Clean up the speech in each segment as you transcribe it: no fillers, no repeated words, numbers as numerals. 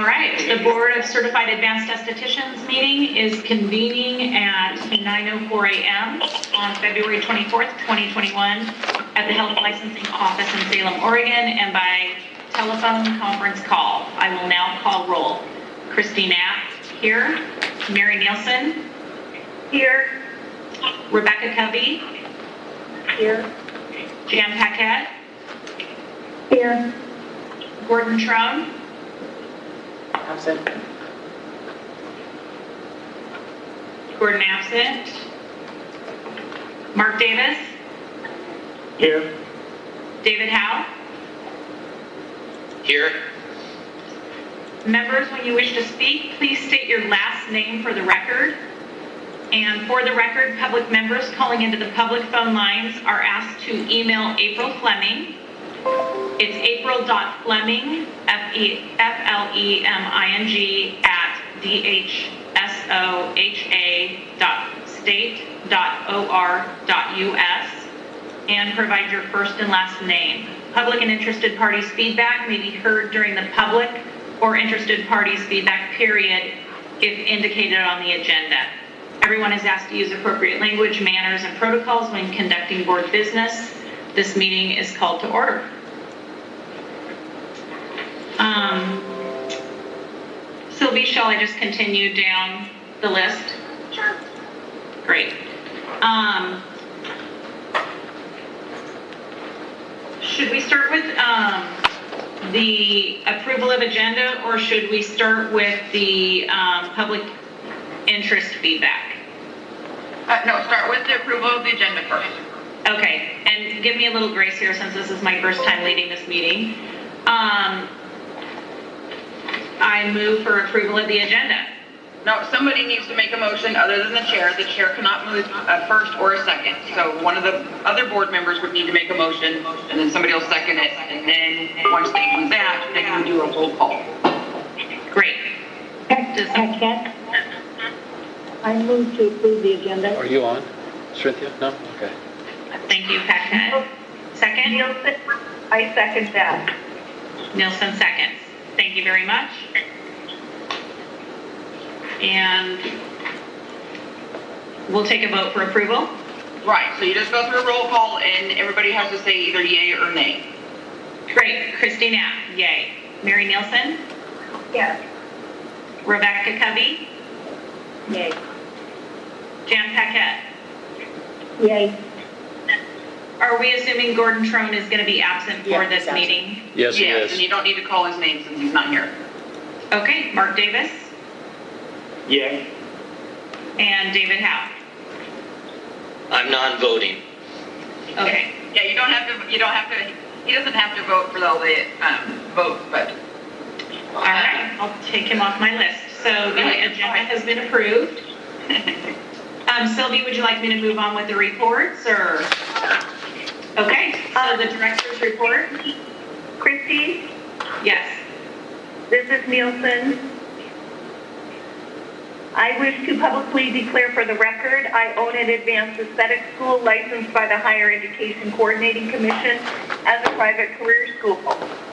All right, the Board of Certified Advanced Estheticians meeting is convening at 9:04 a.m. on February 24th, 2021 at the Health Licensing Office in Salem, Oregon, and by telephone conference call. I will now call roll. Christine Knapp, here. Mary Nielsen, here. Rebecca Covey, here. Jan Paquette, here. Gordon Trone, absent. Gordon absent. Mark Davis, Here. David Howe. Here. Members, when you wish to speak, please state your last name for the record. And for the record, public members calling into the public phone lines are asked to email April Fleming. It's april.fleming, F-L-E-M-I-N-G, at dhsoha.state.or.us, and provide your first and last name. Public and interested parties' feedback may be heard during the public or interested parties' feedback period if indicated on the agenda. Everyone is asked to use appropriate language, manners, and protocols when conducting board business. This meeting is called to order. Sylvie, shall I just continue down the list? Sure. Great. Should we start with the approval of agenda, or should we start with the public interest feedback? No, start with the approval of the agenda first. Okay, and give me a little grace here since this is my first time leading this meeting. I move for approval of the agenda. No, somebody needs to make a motion other than the chair. The chair cannot move a first or a second. So one of the other board members would need to make a motion, and then somebody will second it. And then once they do that, they can do a roll call. Great. Paquette. I move to approve the agenda. Are you on, Cynthia? No? Okay. Thank you, Paquette. Second? Nielsen. I second that. Nielsen seconds. Thank you very much. And we'll take a vote for approval. Right, so you just go through a roll call, and everybody has to say either yay or nay. Great. Christine Knapp, yay. Mary Nielsen? Yes. Rebecca Covey? Yay. Jan Paquette? Yay. Are we assuming Gordon Trone is going to be absent for this meeting? Yes, he Yes, is. and you don't need to call his name since he's not here. Okay. Mark Davis? Yay. And David Howe? I'm non-voting. Okay. Yeah, you don't have to, he doesn't have to vote for all the votes, but. All right. I'll take him off my list. So the agenda has been approved. Sylvie, would you like me to move on with the reports, or? Okay, so the director's report. Christy, Yes. this is Nielsen. I wish to publicly declare for the record, I own an advanced aesthetic school licensed by the Higher Education Coordinating Commission as a private career school.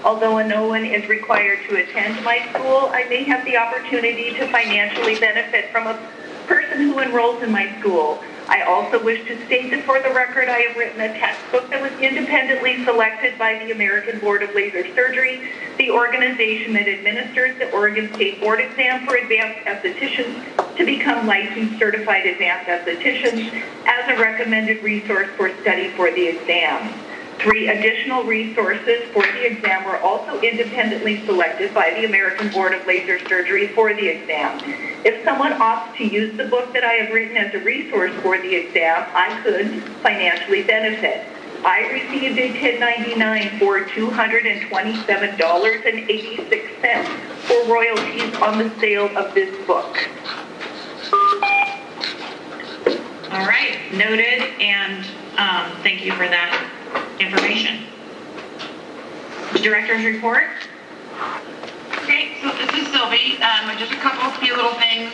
Although no one is required to attend my school, I may have the opportunity to financially benefit from a person who enrolls in my school. I also wish to state that for the record, I have written a textbook that was independently selected by the American Board of Laser Surgery, the organization that administers the Oregon State Board exam for advanced estheticians, to become licensed certified advanced estheticians as a recommended resource for study for the exam. 3 additional resources for the exam were also independently selected by the American Board of Laser Surgery for the exam. If someone opts to use the book that I have written as a resource for the exam, I could financially benefit. I received a 1099 for $227.86 for royalties on the sale of this book. All right, noted, and thank you for that information. Director's report. Okay, so this is Sylvie. Just a few little things.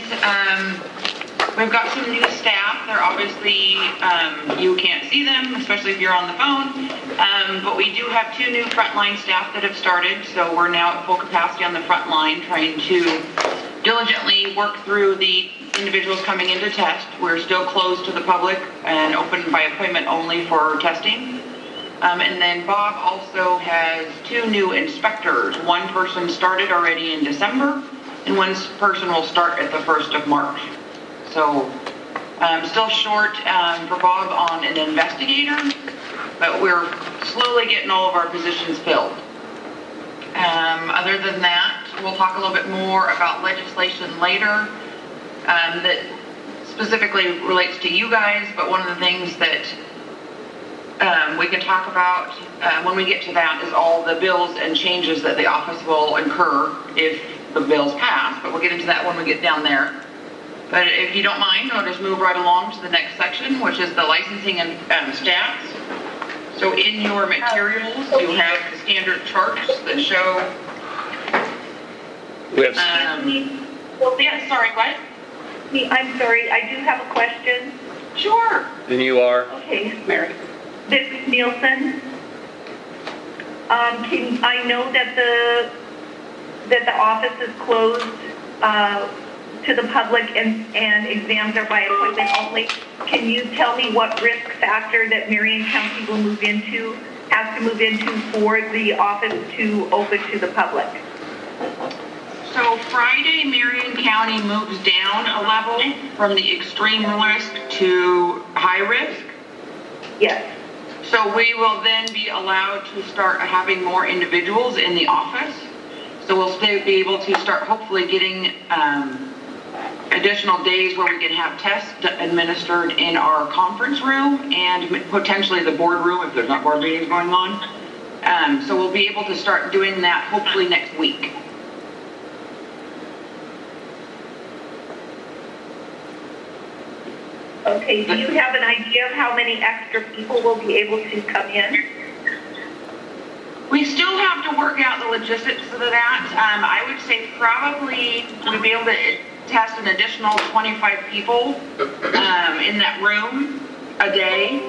We've got some new staff. They're obviously, you can't see them, especially if you're on the phone, But we do have 2 new frontline staff that have started, so we're now at full capacity on the front line, trying to diligently work through the individuals coming into test. We're still closed to the public and open by appointment only for testing. And then Bob also has 2 new inspectors. One person started already in December, and one person will start at the 1st of March. So still short for Bob on an investigator, but we're slowly getting all of our positions filled. Other than that, we'll talk a little bit more about legislation later that specifically relates to you guys, but one of the things that we can talk about when we get to that is all the bills and changes that the office will incur if the bills pass, but we'll get into that when we get down there. But if you don't mind, I'll just move right along to the next section, which is the licensing and stats. So in your materials, you have the standard charts that show. We have, Yeah, sorry, what? I'm sorry, I do have a question. Sure. and you are? Okay, Mary. This is Nielsen. I know that the office is closed to the public and exams are by appointment only. Can you tell me what risk factor that Marion County will has to move into for the office to open to the public? So Friday, Marion County moves down a level from the extreme risk to high risk. Yes. So we will then be allowed to start having more individuals in the office. So we'll be able to start hopefully getting additional days where we can have tests administered in our conference room and potentially the board room if there's not board meetings going on. So we'll be able to start doing that hopefully next week. Okay, do you have an idea of how many extra people will be able to come in? We still have to work out the logistics of that. I would say probably we'll be able to test an additional 25 people in that room a day.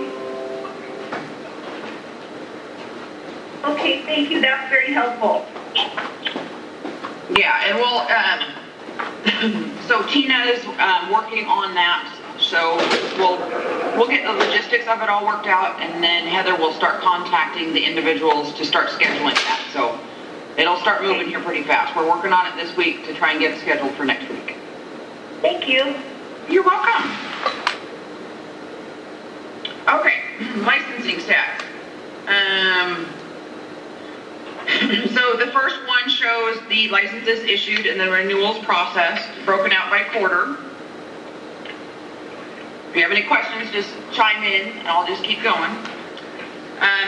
Okay, thank you. That's very helpful. Yeah, and we'll, so Tina is working on that. So we'll get the logistics of it all worked out, and then Heather will start contacting the individuals to start scheduling that. So it'll start moving here pretty fast. We're working on it this week to try and get it scheduled for next week. Thank you. You're welcome. Okay, licensing stats. So the first one shows the licenses issued and the renewals processed, broken out by quarter. If you have any questions, just chime in and I'll just keep going.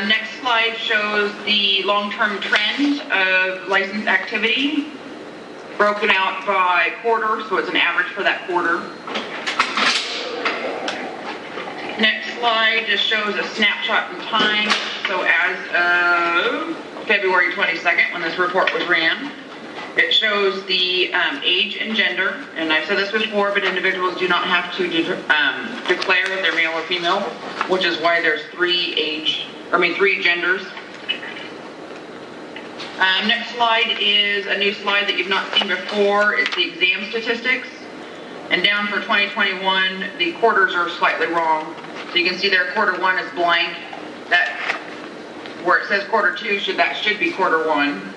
Next slide shows the long-term trend of license activity, broken out by quarter, so it's an average for that quarter. Next slide just shows a snapshot in time. So as of February 22nd, when this report was ran, it shows the age and gender, and I've said this before, but individuals do not have to declare if they're male or female, which is why there's three genders. Next slide is a new slide that you've not seen before. It's the exam statistics, and down for 2021, the quarters are slightly wrong. So you can see there, quarter one is blank. That where it says quarter two should be quarter one.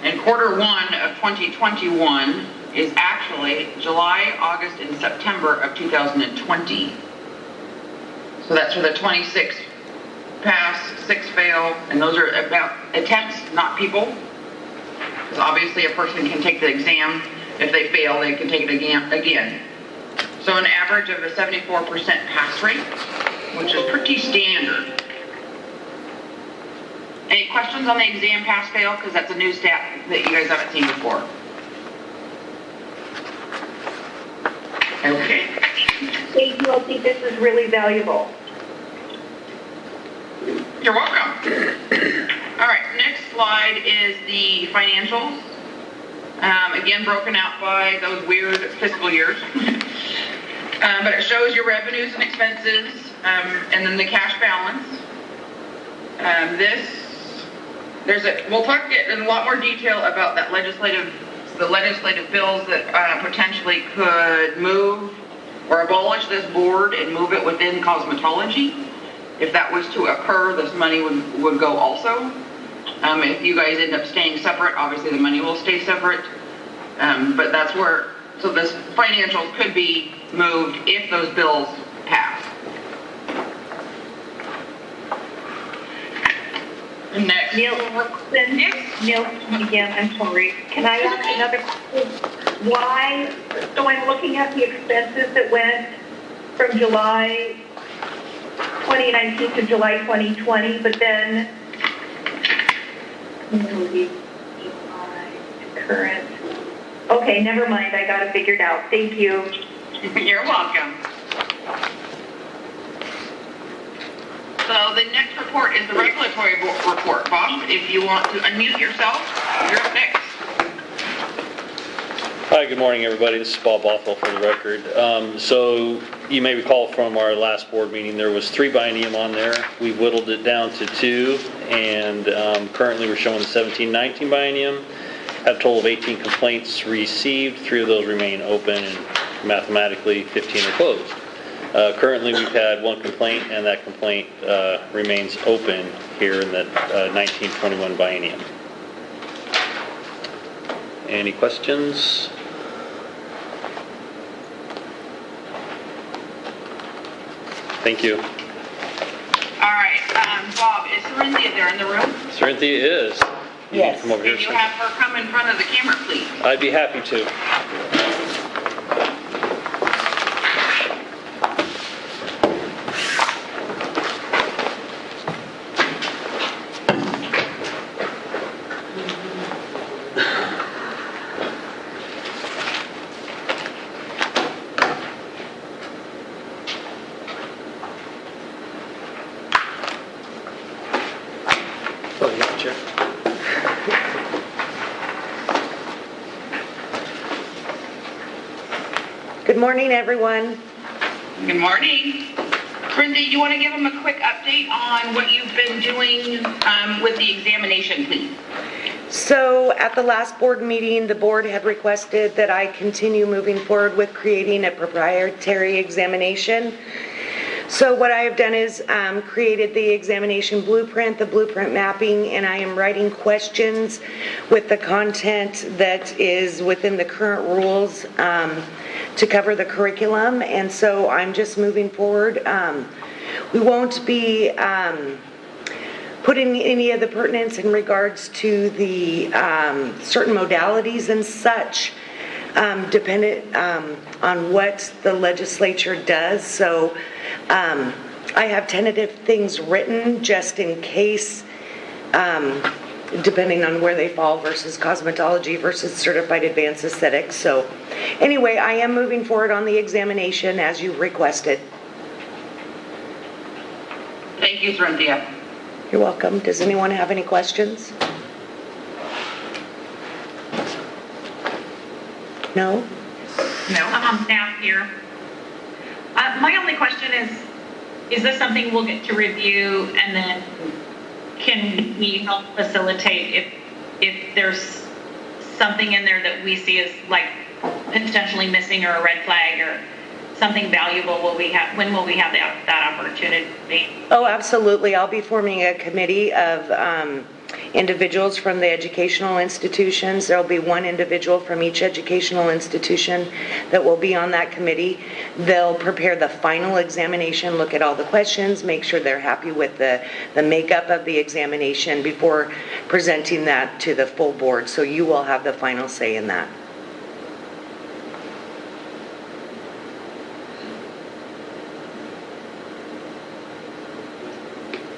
And quarter one of 2021 is actually July, August, and September of 2020. So that's for the 26 pass, 6 fail, and those are about attempts, not people. Because obviously a person can take the exam. If they fail, they can take it again. So an average of a 74% pass rate, which is pretty standard. Any questions on the exam pass-fail? Because that's a new stat that you guys haven't seen before. Okay. Thank you. I think this is really valuable. You're welcome. All right, next slide is the financials. Again, broken out by those weird fiscal years. But it shows your revenues and expenses, and then the cash balance. We'll talk in a lot more detail about the legislative bills that potentially could move or abolish this board and move it within cosmetology. If that was to occur, this money would go also. If you guys end up staying separate, obviously the money will stay separate. But that's where, so this financials could be moved if those bills pass. Next. Neil Wilson. Yes. Neil, again, I'm sorry. Can I ask another question? Why, so I'm looking at the expenses that went from July 2019 to July 2020, but then current. Okay, never mind. I got it figured out. Thank you. You're welcome. So the next report is the regulatory report. Bob, if you want to unmute yourself, you're up next. Hi, good morning, everybody. This is Bob Bothwell for the record. So you may recall from our last board meeting, there was 3 biennium on there. We whittled it down to 2, and currently we're showing the 17-19 biennium. Have a total of 18 complaints received. 3 of those remain open, and mathematically 15 are closed. Currently we've had 1 complaint, and that complaint remains open here in the 19-21 biennium. Any questions? Thank you. All right, Bob, is Cerinthia there in the room? Cerinthia is. You Yes. can come over here, Can you sir. have her come in front of the camera, please? I'd be happy to. Oh, yeah, Chair. Good morning, everyone. Good morning. Cerinthia, you want to give them a quick update on what you've been doing with the examination, please? So at the last board meeting, the board had requested that I continue moving forward with creating a proprietary examination. So what I have done is created the examination blueprint, the blueprint mapping, and I am writing questions with the content that is within the current rules to cover the curriculum. And so I'm just moving forward. We won't be putting any of the pertinence in regards to the certain modalities and such, dependent on what the legislature does. So I have tentative things written just in case, depending on where they fall versus cosmetology versus certified advanced aesthetics. So anyway, I am moving forward on the examination as you requested. Thank you, Cerinthia. You're welcome. Does anyone have any questions? No? No? Staff here. My only question is this something we'll get to review, and then can we help facilitate if there's something in there that we see as like potentially missing or a red flag or something valuable? When will we have that opportunity? Oh, absolutely. I'll be forming a committee of individuals from the educational institutions. There'll be 1 individual from each educational institution that will be on that committee. They'll prepare the final examination, look at all the questions, make sure they're happy with the makeup of the examination before presenting that to the full board. So you will have the final say in that.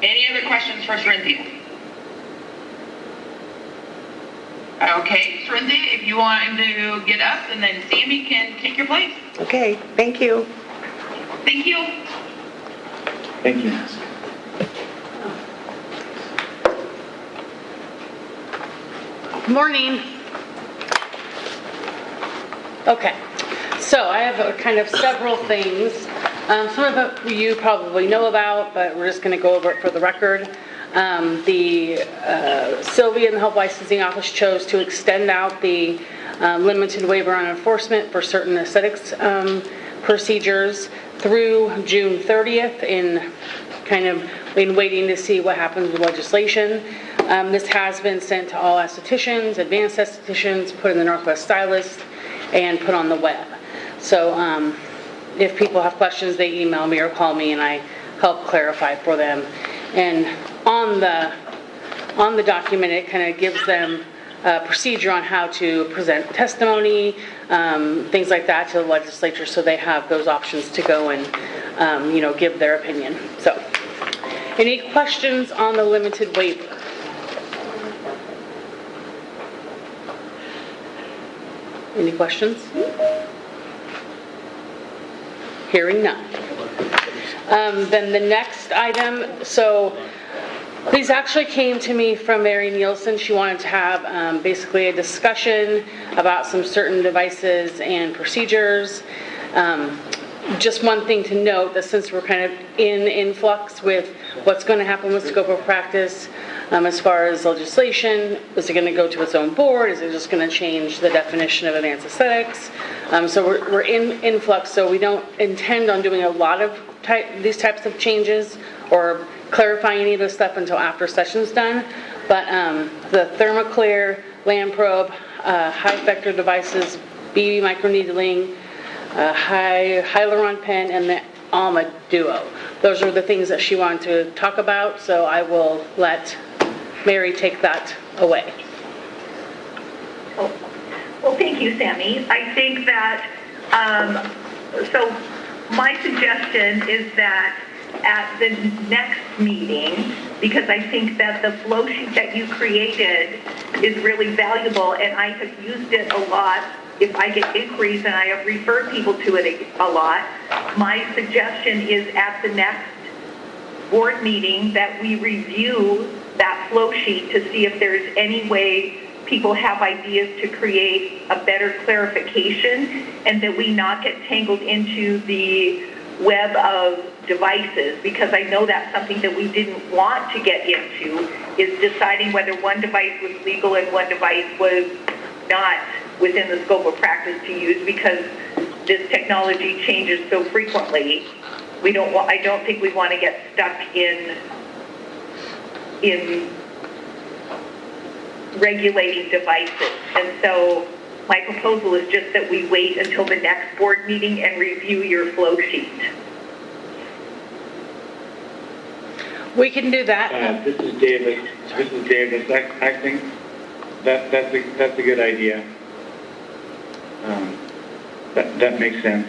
Any other questions for Cerinthia? Okay, Cerinthia, if you want to get up, and then Sammy can take your place. Okay, thank you. Thank you. Thank you. Morning. Okay, so I have a kind of several things. Some of it you probably know about, but we're just going to go over it for the record. Sylvia in the Health Licensing Office chose to extend out the limited waiver on enforcement for certain aesthetics procedures through June 30th in waiting to see what happens with legislation. This has been sent to all estheticians, advanced estheticians, put in the Northwest Stylist, and put on the web. So if people have questions, they email me or call me, and I help clarify for them. And on the document, it kind of gives them a procedure on how to present testimony, things like that to the legislature, so they have those options to go and give their opinion. So, any questions on the limited waiver? Any questions? Hearing none. Then the next item, so these actually came to me from Mary Nielsen. She wanted to have basically a discussion about some certain devices and procedures. Just one thing to note, that since we're kind of in influx with what's going to happen with scope of practice, as far as legislation, is it going to go to its own board? Is it just going to change the definition of advanced aesthetics? So we're in influx, so we don't intend on doing a lot of these types of changes or clarifying any of this stuff until after session's done. But the ThermoClear, Land Probe, high vector devices, BB microneedling, Hyaluron pen, and the Alma Duo. Those are the things that she wanted to talk about, so I will let Mary take that away. Well, thank you, Sammy. I think that, so my suggestion is that at the next meeting, because I think that the flow sheet that you created is really valuable, and I have used it a lot. If I get inquiries and I have referred people to it a lot, my suggestion is at the next board meeting that we review that flow sheet to see if there's any way people have ideas to create a better clarification, and that we not get tangled into the web of devices, because I know that's something that we didn't want to get into, is deciding whether one device was legal and one device was not within the scope of practice to use, because this technology changes so frequently. I don't think we want to get stuck in regulating devices. And so my proposal is just that we wait until the next board meeting and review your flow sheet. We can do that. This is David. I think that's a good idea. That makes sense.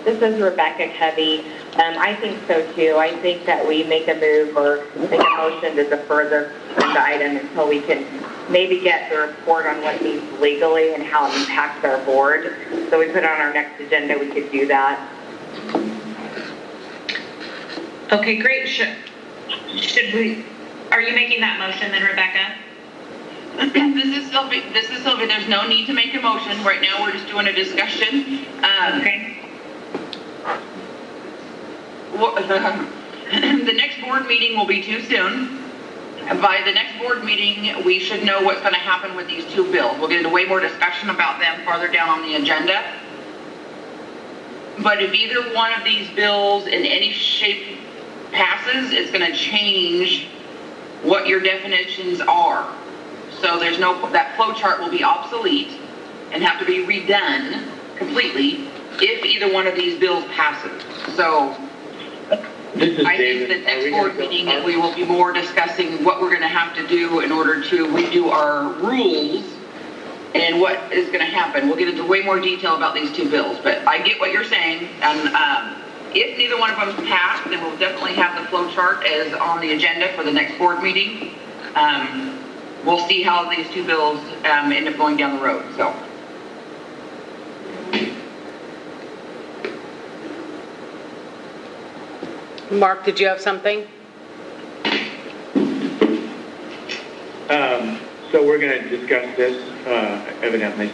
This is Rebecca Covey. I think so too. I think that we make a move or make a motion to defer the item until we can maybe get the report on what it means legally and how it impacts our board. So we put it on our next agenda, we could do that. Okay, great. Should we, are you making that motion then, Rebecca? This is Sylvia. There's no need to make a motion. Right now, we're just doing a discussion. Okay. The next board meeting will be too soon. By the next board meeting, we should know what's going to happen with these two bills. We'll get into way more discussion about them farther down on the agenda. But if either one of these bills in any shape passes, it's going to change what your definitions are. So there's that flow chart will be obsolete and have to be redone completely if either one of these bills passes. So I think the next board meeting we will be more discussing what we're going to have to do in order to redo our rules and what is going to happen. We'll get into way more detail about these two bills, but I get what you're saying. And if neither one of them pass, then we'll definitely have the flow chart as on the agenda for the next board meeting. We'll see how these two bills end up going down the road. So. Mark, did you have something? So we're going to discuss this evidently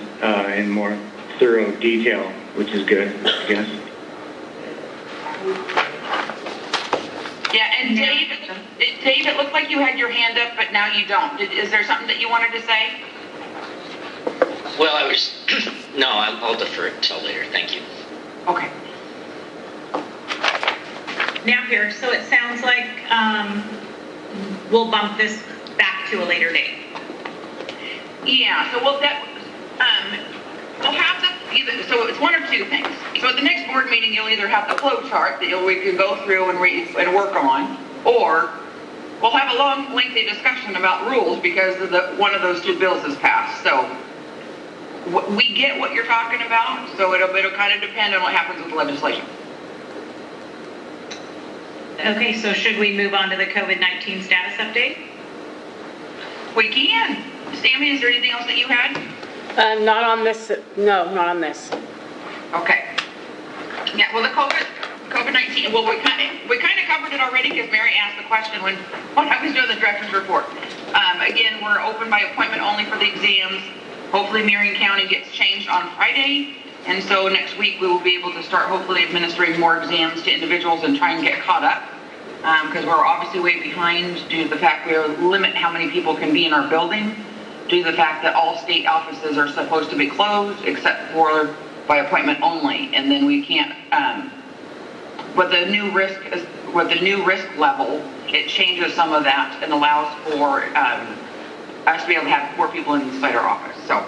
in more thorough detail, which is good, I guess. Yeah, and Dave, it looked like you had your hand up, but now you don't. Is there something that you wanted to say? Well, no, I'll defer it till later. Thank you. Okay. Now here, so it sounds like we'll bump this back to a later date. Yeah, so we'll have to either, so it's one of two things. So at the next board meeting, you'll either have the flow chart that we can go through and work on, or we'll have a long, lengthy discussion about rules because of one of those two bills is passed. So we get what you're talking about, so it'll kind of depend on what happens with the legislation. Okay, so should we move on to the COVID-19 status update? We can. Sammy, is there anything else that you had? Not on this, no, not on this. Okay. Yeah, well, the COVID-19, well, we kind of covered it already because Mary asked the question when I was doing the director's report. Again, we're open by appointment only for the exams. Hopefully Marion County gets changed on Friday. And so next week we will be able to start hopefully administering more exams to individuals and try and get caught up. Because we're obviously way behind due to the fact we limit how many people can be in our building, due to the fact that all state offices are supposed to be closed except for by appointment only. And then we can't, with the new risk level, it changes some of that and allows for us to be able to have more people inside our office. So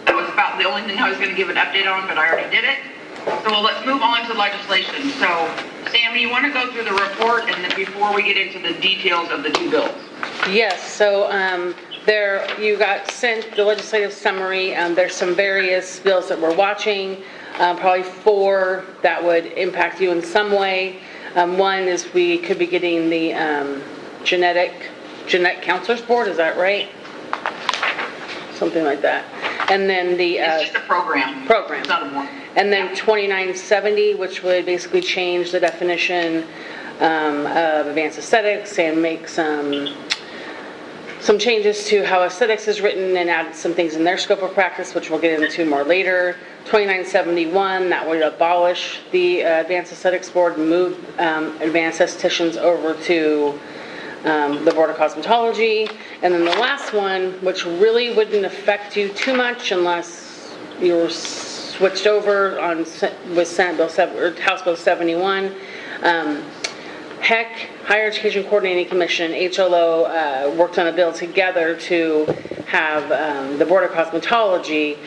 that was about the only thing I was going to give an update on, but I already did it. So let's move on to legislation. So, Sam, you want to go through the report and then before we get into the details of the two bills? Yes, so you got sent the legislative summary. There's some various bills that we're watching, probably 4 that would impact you in some way. One is we could be getting the genetic counselors board, is that right? Something like that. And then it's just a program. It's not a board. And then 2970, which would basically change the definition of advanced aesthetics and make some changes to how aesthetics is written and add some things in their scope of practice, which we'll get into more later. 2971, that would abolish the advanced aesthetics board and move advanced estheticians over to the Board of Cosmetology. And then the last one, which really wouldn't affect you too much unless you were switched over with Senate Bill 7 or House Bill 71. HEC, Higher Education Coordinating Commission, HLO, worked on a bill together to have the Board of Cosmetology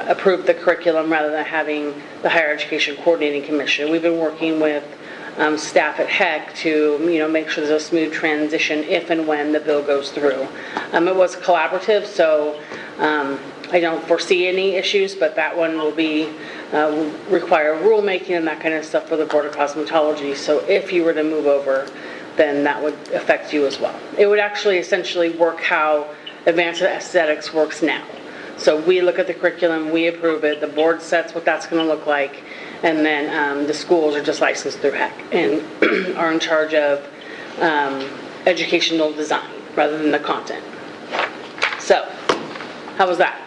approve the curriculum rather than having the Higher Education Coordinating Commission. We've been working with staff at HEC to make sure there's a smooth transition if and when the bill goes through. It was collaborative, so I don't foresee any issues, but that one will be require rulemaking and that kind of stuff for the Board of Cosmetology. So if you were to move over, then that would affect you as well. It would actually essentially work how advanced aesthetics works now. So we look at the curriculum, we approve it, the board sets what that's going to look like, and then the schools are just licensed through HEC and are in charge of educational design rather than the content. So, how was that?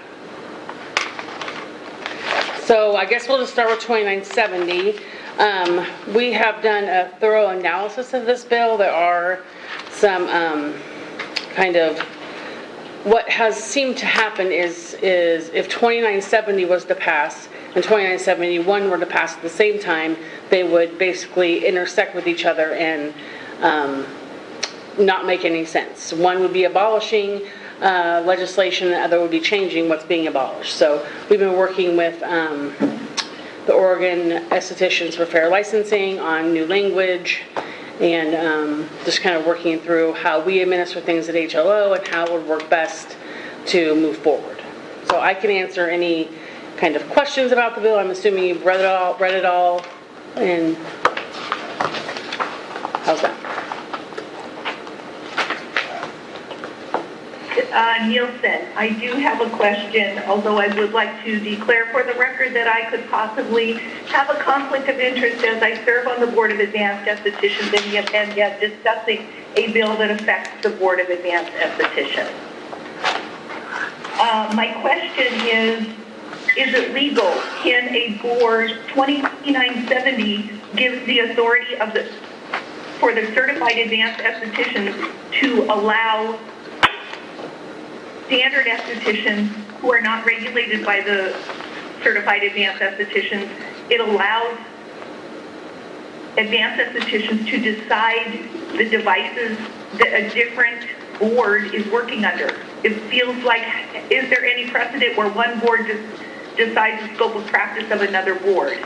So I guess we'll just start with 2970. We have done a thorough analysis of this bill. There are some what has seemed to happen is if 2970 was to pass and 2971 were to pass at the same time, they would basically intersect with each other and not make any sense. One would be abolishing legislation, the other would be changing what's being abolished. So we've been working with the Oregon Estheticians for Fair Licensing on new language and just kind of working through how we administer things at HLO and how it would work best to move forward. So I can answer any kind of questions about the bill. I'm assuming you've read it all, and how's that? Nielsen, I do have a question, although I would like to declare for the record that I could possibly have a conflict of interest as I serve on the Board of Advanced Estheticians and yet discussing a bill that affects the Board of Advanced Estheticians. My question is it legal? Can a board, 2970 gives the authority of the for the certified advanced estheticians to allow standard estheticians who are not regulated by the certified advanced estheticians. It allows advanced estheticians to decide the devices that a different board is working under. It feels like, is there any precedent where one board just decides the scope of practice of another board?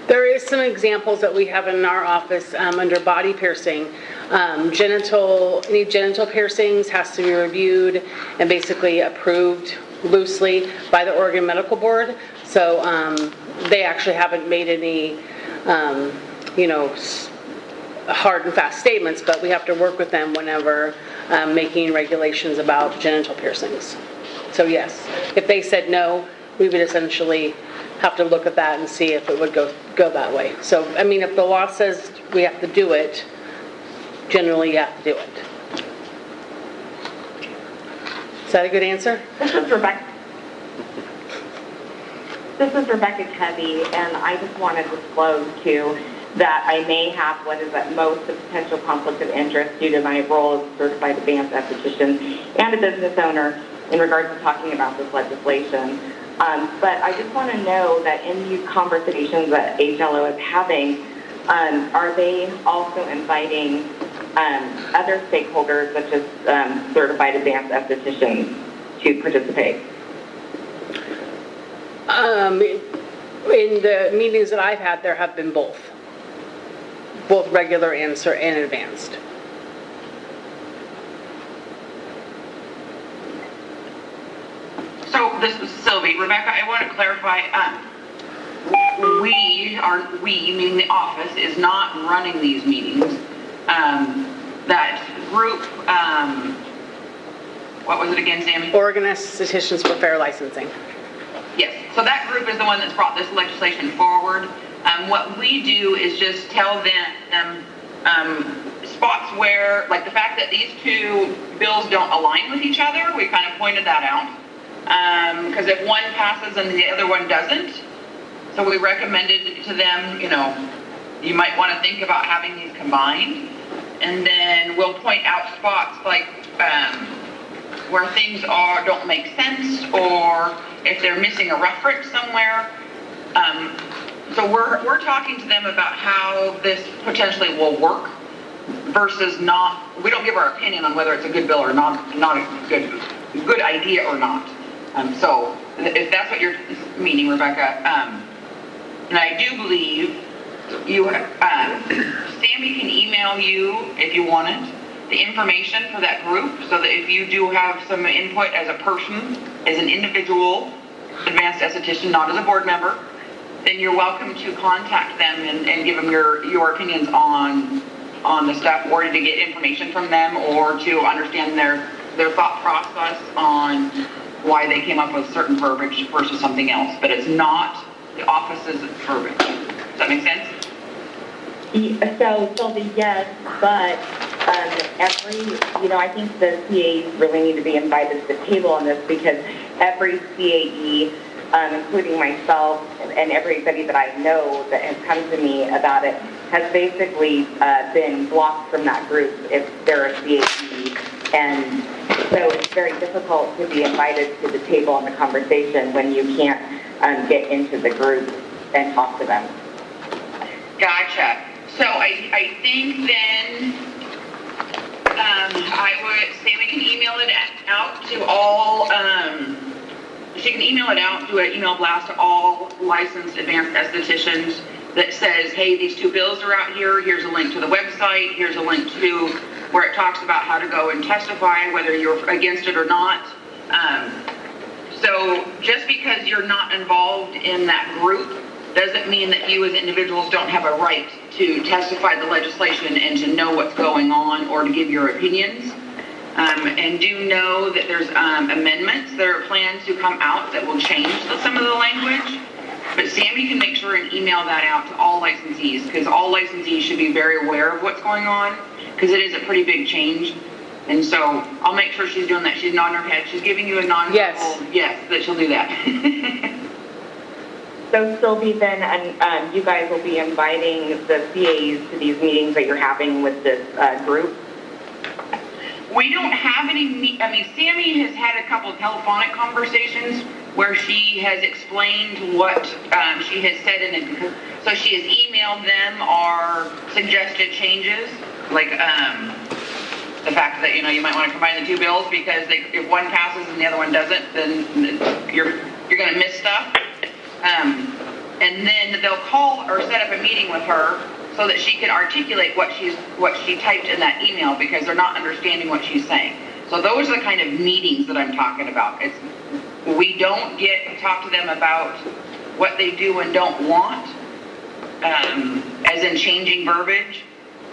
There is some examples that we have in our office under body piercing. Any genital piercings has to be reviewed and basically approved loosely by the Oregon Medical Board. So they actually haven't made any, hard and fast statements, but we have to work with them whenever making regulations about genital piercings. So yes, if they said no, we would essentially have to look at that and see if it would go that way. So, I mean, if the law says we have to do it, generally you have to do it. Is that a good answer? This is Rebecca Covey, and I just want to disclose too that I may have what is at most a potential conflict of interest due to my role as a certified advanced esthetician and a business owner in regards to talking about this legislation. But I just want to know that in these conversations that HLO is having, are they also inviting other stakeholders such as certified advanced estheticians to participate? In the meetings that I've had, there have been both regular and advanced. So this is Sylvie. Rebecca, I want to clarify, we, meaning the office, is not running these meetings. That group, what was it again, Sammy? Oregon Estheticians for Fair Licensing. Yes, so that group is the one that's brought this legislation forward. What we do is just tell them spots where, like the fact that these two bills don't align with each other, we kind of pointed that out. Because if one passes and the other one doesn't, so we recommended to them, you might want to think about having these combined. And then we'll point out spots like where things don't make sense, or if they're missing a reference somewhere. So we're talking to them about how this potentially will work versus not. We don't give our opinion on whether it's a good bill or not a good idea or not. So if that's what you're meaning, Rebecca, and I do believe you, Sammy can email you if you want it, the information for that group, so that if you do have some input as a person, as an individual advanced esthetician, not as a board member, then you're welcome to contact them and give them your opinions on the stuff, or to get information from them, or to understand their thought process on why they came up with certain verbiage versus something else. But it's not the office's verbiage. Does that make sense? So Sylvie, yes, but I think the CAEs really need to be invited to the table on this, because every CAE, including myself and everybody that I know that has come to me about it, has basically been blocked from that group if they're a CAE. And so it's very difficult to be invited to the table in the conversation when you can't get into the group and talk to them. Gotcha. So I think then Sammy can email it out to all, she can email it out, do an email blast to all licensed advanced estheticians that says, hey, these two bills are out here, here's a link to the website, here's a link to where it talks about how to go and testify, whether you're against it or not. So just because you're not involved in that group doesn't mean that you as individuals don't have a right to testify the legislation and to know what's going on or to give your opinions. And do know that there's amendments that are planned to come out that will change some of the language. But Sammy can make sure and email that out to all licensees, because all licensees should be very aware of what's going on, because it is a pretty big change. And so I'll make sure she's doing that. She's nodding her head. She's giving you a non-verbal yes that she'll do that. So Sylvie, then, and you guys will be inviting the CAEs to these meetings that you're having with this group? We don't have any, Sammy has had a couple of telephonic conversations where she has explained what she has said in it. So she has emailed them our suggested changes, like the fact that, you might want to combine the two bills because if one passes and the other one doesn't, then you're going to miss stuff. And then they'll call or set up a meeting with her so that she can articulate what she typed in that email because they're not understanding what she's saying. So those are the kind of meetings that I'm talking about. We don't get to talk to them about what they do and don't want, as in changing verbiage.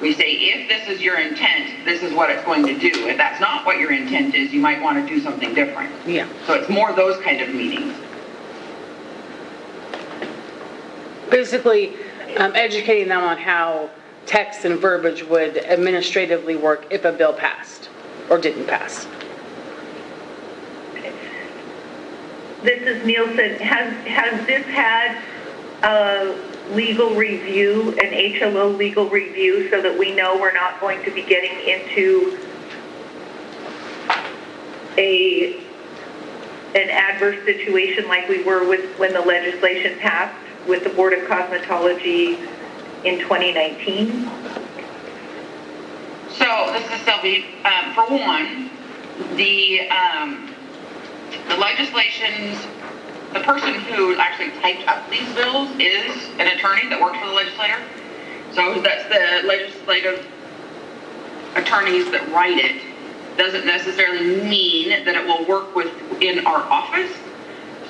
We say, if this is your intent, this is what it's going to do. If that's not what your intent is, you might want to do something different. Yeah. So it's more those kind of meetings. Basically, educating them on how text and verbiage would administratively work if a bill passed or didn't pass. This is Nielsen. Has this had a legal review, an HLO legal review, so that we know we're not going to be getting into an adverse situation like we were with when the legislation passed with the Board of Cosmetology in 2019? So this is Sylvie. For one, the legislations, the person who actually typed up these bills is an attorney that works for the legislator. So that's the legislative attorneys that write it. Doesn't necessarily mean that it will work within our office.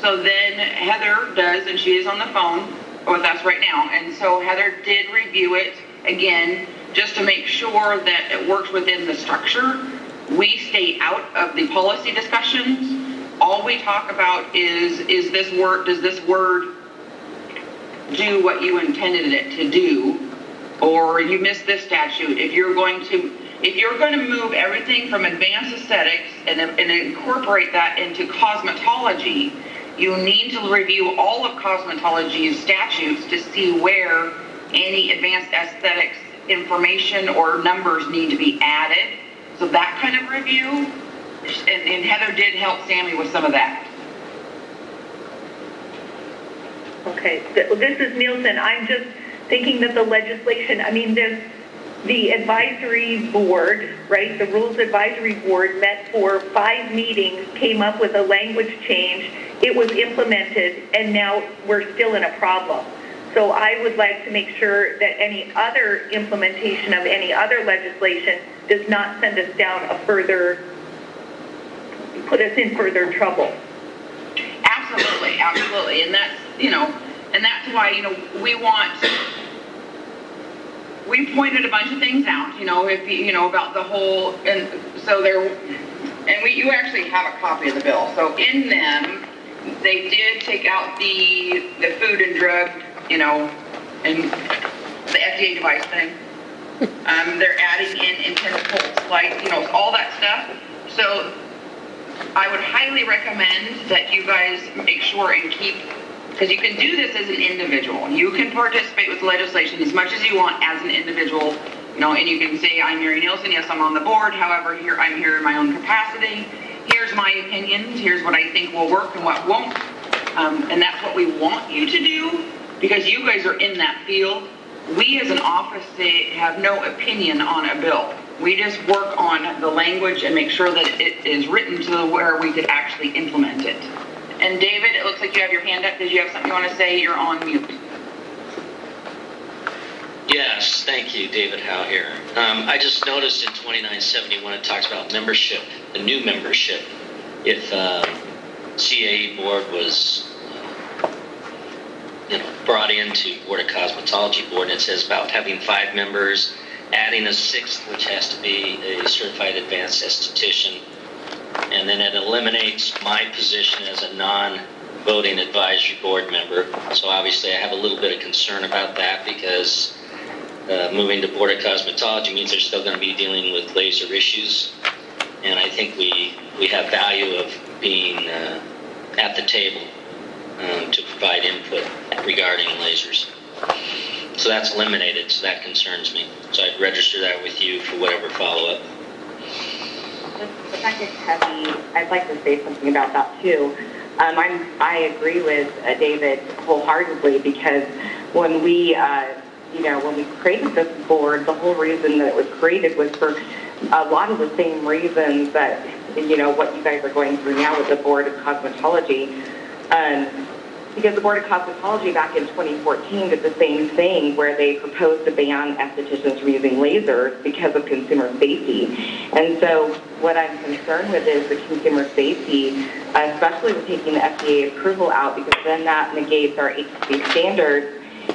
So then Heather does, and she is on the phone with us right now. And so Heather did review it again, just to make sure that it works within the structure. We stay out of the policy discussions. All we talk about is this word, does this word do what you intended it to do? Or you missed this statute. If you're going to move everything from advanced aesthetics and incorporate that into cosmetology, you need to review all of cosmetology's statutes to see where any advanced aesthetics information or numbers need to be added. So that kind of review, and Heather did help Sammy with some of that. Okay, this is Nielsen. I'm just thinking that the legislation, the advisory board, right, the Rules Advisory Board met for 5 meetings, came up with a language change. It was implemented, and now we're still in a problem. So I would like to make sure that any other implementation of any other legislation does not send us down put us in further trouble. Absolutely, absolutely. And that's, and that's why, we pointed a bunch of things out, about the whole, and so you actually have a copy of the bill. So in them, they did take out the food and drug, and the FDA device thing. They're adding in intended pulse light, all that stuff. So I would highly recommend that you guys make sure and keep, because you can do this as an individual. You can participate with legislation as much as you want as an individual, and you can say, I'm Mary Nielsen, yes, I'm on the board, however, I'm here in my own capacity. Here's my opinions, here's what I think will work and what won't. And that's what we want you to do, because you guys are in that field. We as an office have no opinion on a bill. We just work on the language and make sure that it is written to where we could actually implement it. And David, it looks like you have your hand up. Did you have something you want to say? You're on mute. Yes, thank you, David Howe here. I just noticed in 2971 it talks about membership, the new membership. If CAE Board was brought into Board of Cosmetology Board, and it says about having 5 members, adding a 6th, which has to be a certified advanced esthetician, and then it eliminates my position as a non-voting advisory board member. So obviously I have a little bit of concern about that, because moving to Board of Cosmetology means they're still going to be dealing with laser issues, and I think we have value of being at the table to provide input regarding lasers. So that's eliminated, so that concerns me. So I'd register that with you for whatever follow-up. The fact it's heavy, I'd like to say something about that too. I agree with David wholeheartedly, because when we created this board, the whole reason that it was created was for a lot of the same reasons that, what you guys are going through now with the Board of Cosmetology. Because the Board of Cosmetology back in 2014 did the same thing, where they proposed to ban estheticians from using lasers because of consumer safety. And so what I'm concerned with is the consumer safety, especially with taking the FDA approval out, because then that negates our HCC standards.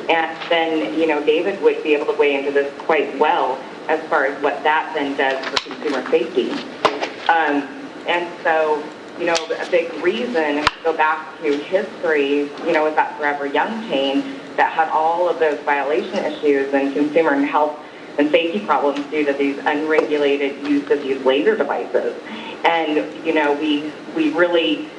And then, David would be able to weigh into this quite well as far as what that then does for consumer safety. And so, a big reason, if you go back to history, is that Forever Young chain that had all of those violation issues and consumer and health and safety problems due to these unregulated use of these laser devices. And, we really,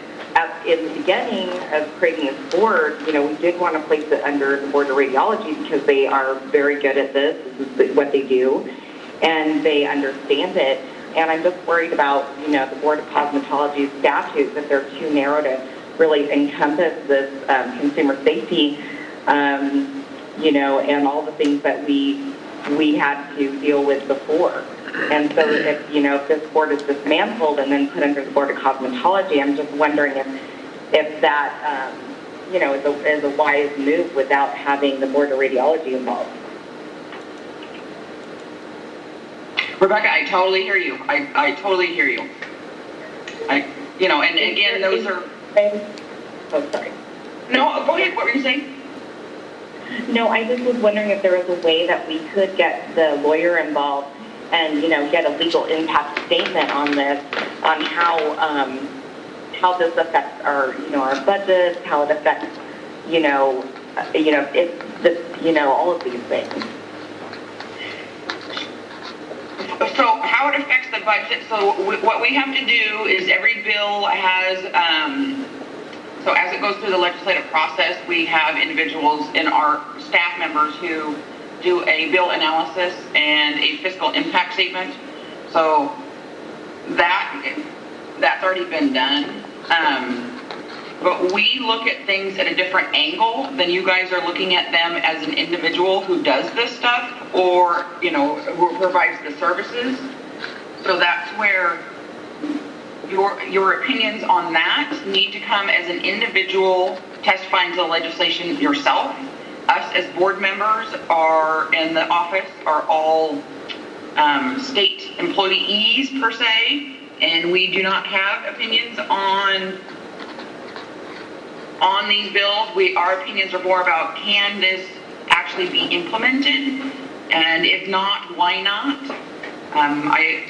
in the beginning of creating this board, we did want to place it under the Board of Radiology, because they are very good at this. This is what they do, and they understand it. And I'm just worried about, the Board of Cosmetology's statutes, that they're too narrow to really encompass this consumer safety, and all the things that we had to deal with before. And so if this board is dismantled and then put under the Board of Cosmetology, I'm just wondering if that, is a wise move without having the Board of Radiology involved. Rebecca, I totally hear you. I totally hear you. And again, those are... Oh, sorry. No, go ahead. What were you saying? No, I just was wondering if there was a way that we could get the lawyer involved and, get a legal impact statement on this, on how this affects our, our budgets, how it affects, all of these things. So how it affects the budget, so what we have to do is every bill has, so as it goes through the legislative process, we have individuals in our staff members who do a bill analysis and a fiscal impact statement. So that's already been done. But we look at things at a different angle than you guys are looking at them as an individual who does this stuff, or, who provides the services. So that's where your opinions on that need to come as an individual testifying to the legislation yourself. Us as board members are in the office are all state employees per se, and we do not have opinions on these bills. Our opinions are more about, can this actually be implemented, and if not, why not? I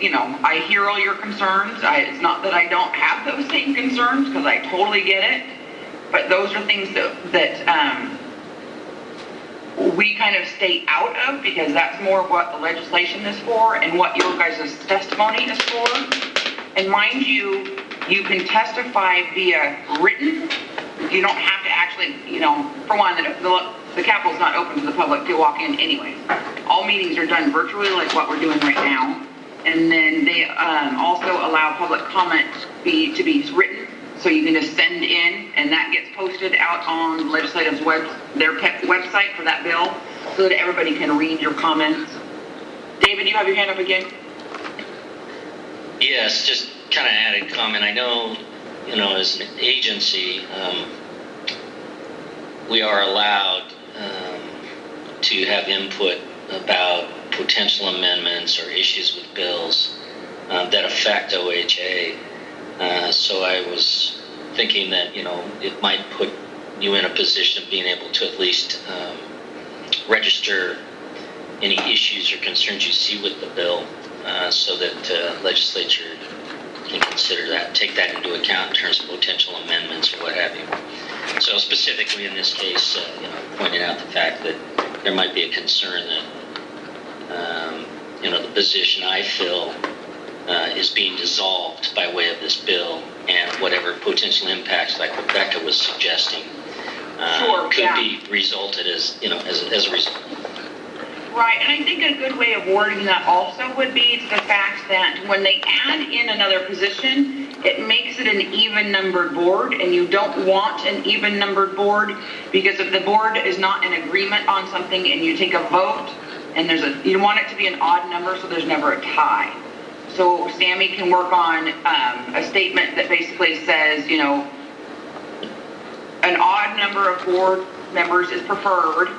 hear all your concerns. It's not that I don't have those same concerns, because I totally get it, but those are things that we kind of stay out of, because that's more what the legislation is for and what your guys' testimony is for. And mind you, you can testify via written. You don't have to actually, for one, the Capitol's not open to the public to walk in anyways. All meetings are done virtually, like what we're doing right now. And then they also allow public comment to be written, so you can just send in, and that gets posted out on the legislative's their website for that bill, so that everybody can read your comments. David, you have your hand up again? Yes, just kind of added comment. I know, as an agency, we are allowed to have input about potential amendments or issues with bills that affect OHA. So I was thinking that, it might put you in a position of being able to at least register any issues or concerns you see with the bill, so that legislature can consider that, take that into account in terms of potential amendments or what have you. So specifically in this case, pointing out the fact that there might be a concern that, the position I fill is being dissolved by way of this bill, and whatever potential impacts, like Rebecca was suggesting, Sure. could be resulted as, as a result. Right, and I think a good way of wording that also would be the fact that when they add in another position, it makes it an even-numbered board, and you don't want an even-numbered board, because if the board is not in agreement on something and you take a vote, and you want it to be an odd number so there's never a tie. So Sammy can work on a statement that basically says, an odd number of board members is preferred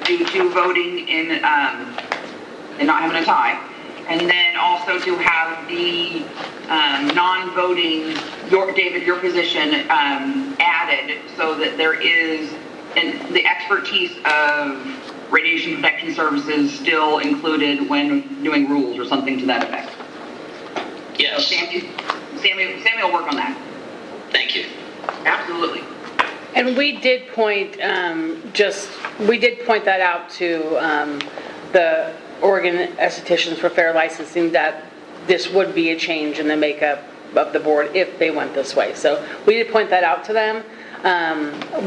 due to voting in and not having a tie, and then also to have the non-voting, David, your position added, so that there is the expertise of radiation protection services still included when doing rules or something to that effect. Yes. So Sammy will work on that. Thank you. Absolutely. And we did point, that out to the Oregon Estheticians for Fair Licensing, that this would be a change in the makeup of the board if they went this way. So we did point that out to them.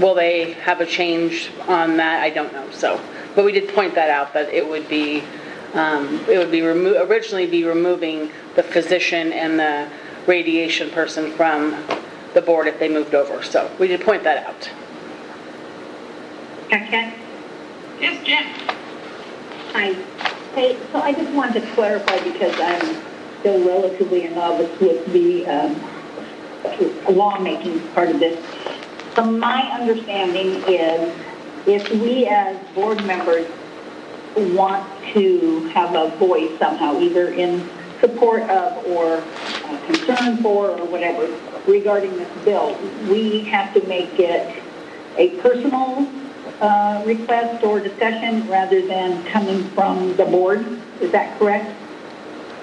Will they have a change on that? I don't know. But we did point that out, that it would be originally be removing the physician and the radiation person from the board if they moved over. So we did point that out. Okay. Yes, Jen. Hi. Hey, so I just wanted to clarify, because I'm still relatively a novice with the lawmaking part of this. So my understanding is, if we as board members want to have a voice somehow, either in support of or concern for or whatever regarding this bill, we have to make it a personal request or discussion rather than coming from the board. Is that correct?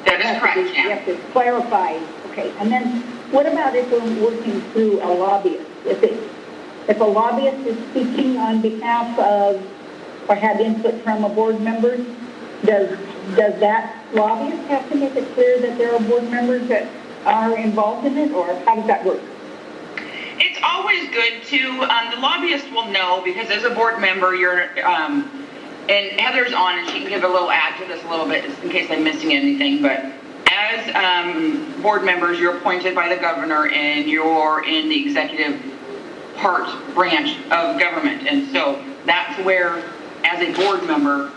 That is correct, You have to clarify. Okay. And then what about if we're working through a lobbyist? If a lobbyist is speaking on behalf of or have input from a board member, does that lobbyist have to make it clear that there are board members that are involved in it, or how does that work? It's always good to, the lobbyist will know, because as a board member, and Heather's on and she can give a little add to this a little bit in case I'm missing anything, but as board members, you're appointed by the governor and you're in the executive branch of government. And so that's where, as a board member,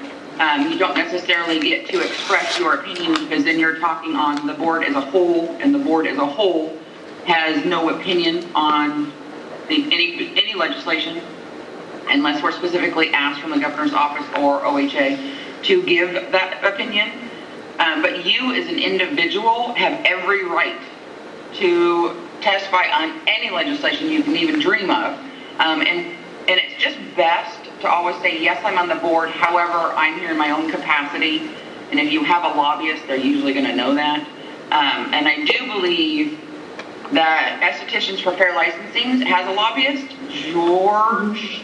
you don't necessarily get to express your opinion, because then you're talking on the board as a whole, and the board as a whole has no opinion on any legislation unless we're specifically asked from the governor's office or OHA to give that opinion. But you as an individual have every right to testify on any legislation you can even dream of. And it's just best to always say, yes, I'm on the board, however, I'm here in my own capacity. And if you have a lobbyist, they're usually going to know that. And I do believe that Estheticians for Fair Licensing has a lobbyist, George.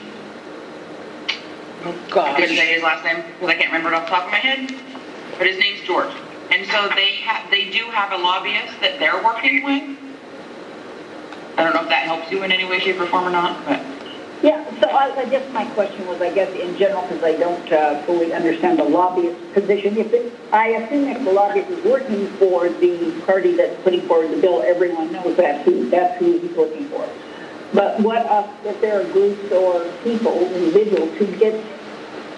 Oh, gosh. I couldn't say his last name because I can't remember it off the top of my head, but his name's George. And so they do have a lobbyist that they're working with. I don't know if that helps you in any way, shape, or form or not, but. Yeah, so I guess my question was, I guess in general, because I don't fully understand the lobbyist position. I assume if the lobbyist is working for the party that's putting forward the bill, everyone knows that's who he's working for. But what if there are groups or people, individuals, who get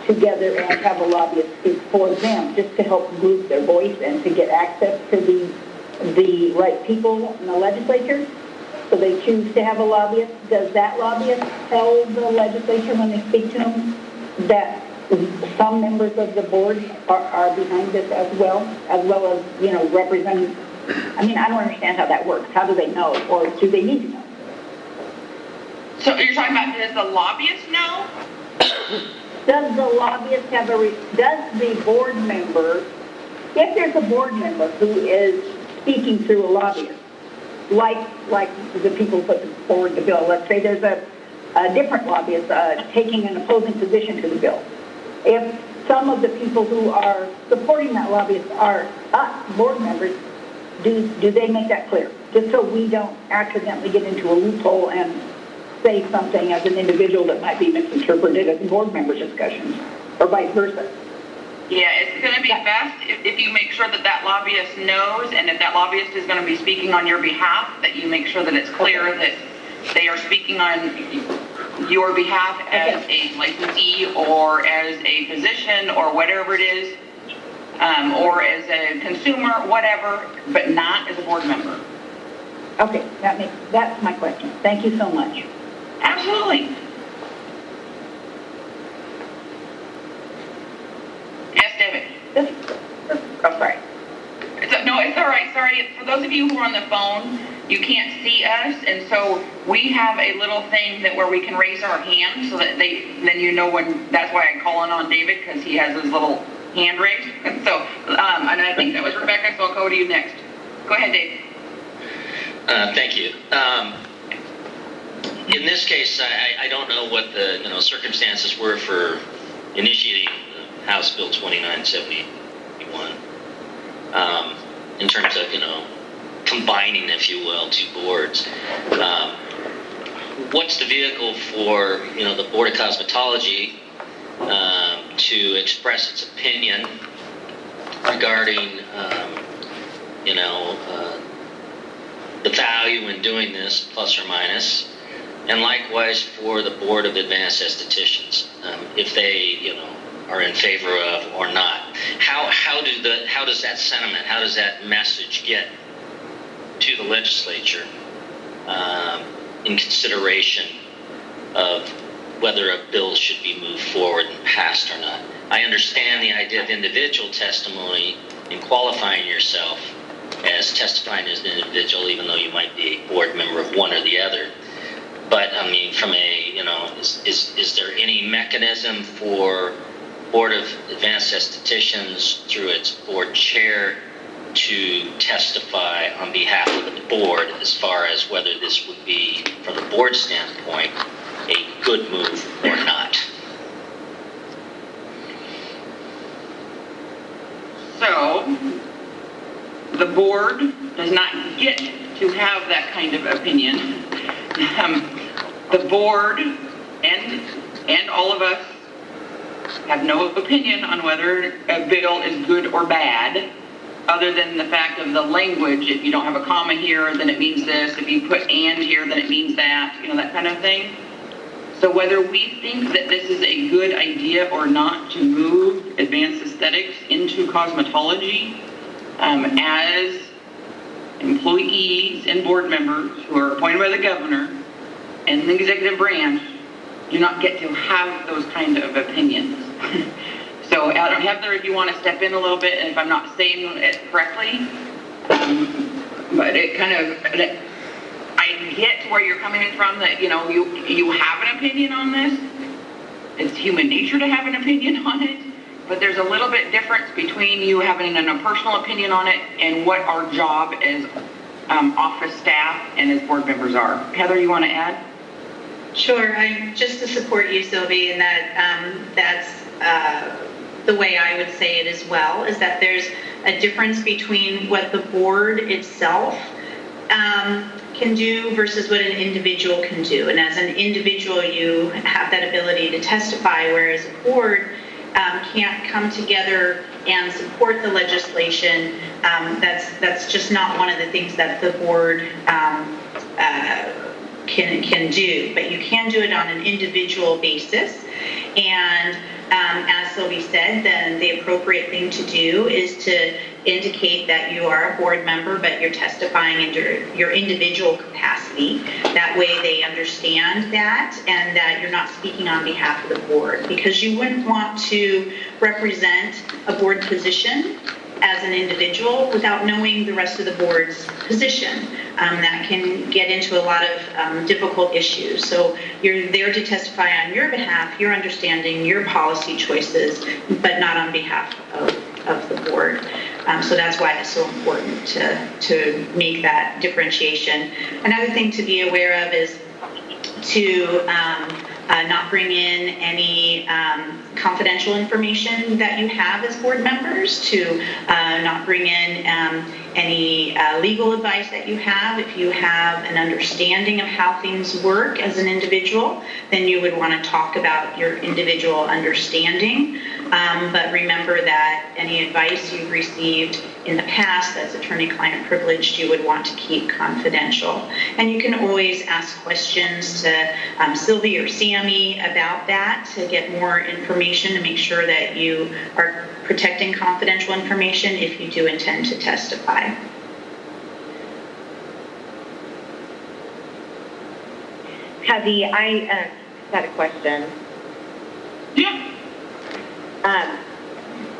together and have a lobbyist speak for them, just to help group their voice and to get access to the right people in the legislature? So they choose to have a lobbyist. Does that lobbyist tell the legislature when they speak to them that some members of the board are behind this as well as, representing? I mean, I don't understand how that works. How do they know, or do they need to know? So you're talking about, does the lobbyist know? Does the lobbyist have does the board member, if there's a board member who is speaking through a lobbyist, like the people who put forward the bill. Let's say there's a different lobbyist taking an opposing position to the bill. If some of the people who are supporting that lobbyist are us, board members, do they make that clear? Just so we don't accidentally get into a loophole and say something as an individual that might be misinterpreted as a board member discussions, or vice versa. Yeah, it's going to be best if you make sure that that lobbyist knows, and if that lobbyist is going to be speaking on your behalf, that you make sure that it's clear that they are speaking on your behalf as a licensee or as a physician or whatever it is, or as a consumer, whatever, but not as a board member. Okay, that's my question. Thank you so much. Absolutely. Yes, David. Oh, sorry. No, it's all right. Sorry. For those of you who are on the phone, you can't see us, and so we have a little thing where we can raise our hand so that then you know when. That's why I call on David, because he has his little hand raised. So, and I think that was Rebecca. So I'll go to you next. Go ahead, Dave. Thank you. In this case, I don't know what the circumstances were for initiating House Bill 2971 in terms of combining, if you will, two boards. What's the vehicle for the Board of Cosmetology to express its opinion regarding the value in doing this, plus or minus, and likewise for the Board of Advanced Estheticians, if they, are in favor of or not. How does that sentiment, how does that message get to the legislature in consideration of whether a bill should be moved forward and passed or not? I understand the idea of individual testimony and qualifying yourself as testifying as an individual, even though you might be a board member of one or the other. But I mean, from a, is there any mechanism for Board of Advanced Estheticians through its board chair to testify on behalf of the board as far as whether this would be, from the board standpoint, a good move or not? So, the board does not get to have that kind of opinion. The board and all of us have no opinion on whether a bill is good or bad, other than the fact of the language. If you don't have a comma here, then it means this. If you put and here, then it means that, that kind of thing. So whether we think that this is a good idea or not to move advanced aesthetics into cosmetology, as employees and board members who are appointed by the governor and the executive branch, do not get to have those kind of opinions. So I don't have there if you want to step in a little bit, and if I'm not saying it correctly, but it kind of, I get where you're coming from, that you have an opinion on this. It's human nature to have an opinion on it, but there's a little bit difference between you having a personal opinion on it and what our job as office staff and as board members are. Heather, you want to add? Sure. Just to support you, Sylvie, and that's the way I would say it as well, is that there's a difference between what the board itself can do versus what an individual can do. And as an individual, you have that ability to testify, whereas a board can't come together and support the legislation. That's just not one of the things that the board can do, but you can do it on an individual basis. And as Sylvie said, then the appropriate thing to do is to indicate that you are a board member, but you're testifying in your individual capacity. That way they understand that, and that you're not speaking on behalf of the board, because you wouldn't want to represent a board position as an individual without knowing the rest of the board's position. That can get into a lot of difficult issues. So you're there to testify on your behalf, your understanding, your policy choices, but not on behalf of the board. So that's why it's so important to make that differentiation. Another thing to be aware of is to not bring in any confidential information that you have as board members, to not bring in any legal advice that you have. If you have an understanding of how things work as an individual, then you would want to talk about your individual understanding. But remember that any advice you've received in the past that's attorney-client privileged, you would want to keep confidential. And you can always ask questions to Sylvie or Sammy about that to get more information, to make sure that you are protecting confidential information if you do intend to testify. Heathy, I had a question. Yeah.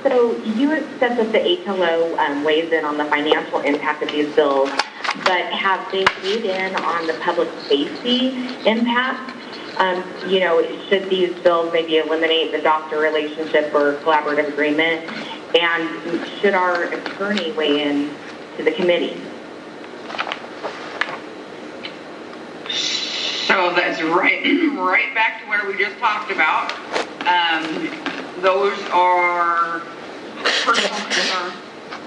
So you had said that the HLO weighs in on the financial impact of these bills, but have they weighed in on the public safety impact? Should these bills maybe eliminate the doctor relationship or collaborative agreement? And should our attorney weigh in to the committee? So that's right back to where we just talked about. Those are personal concerns.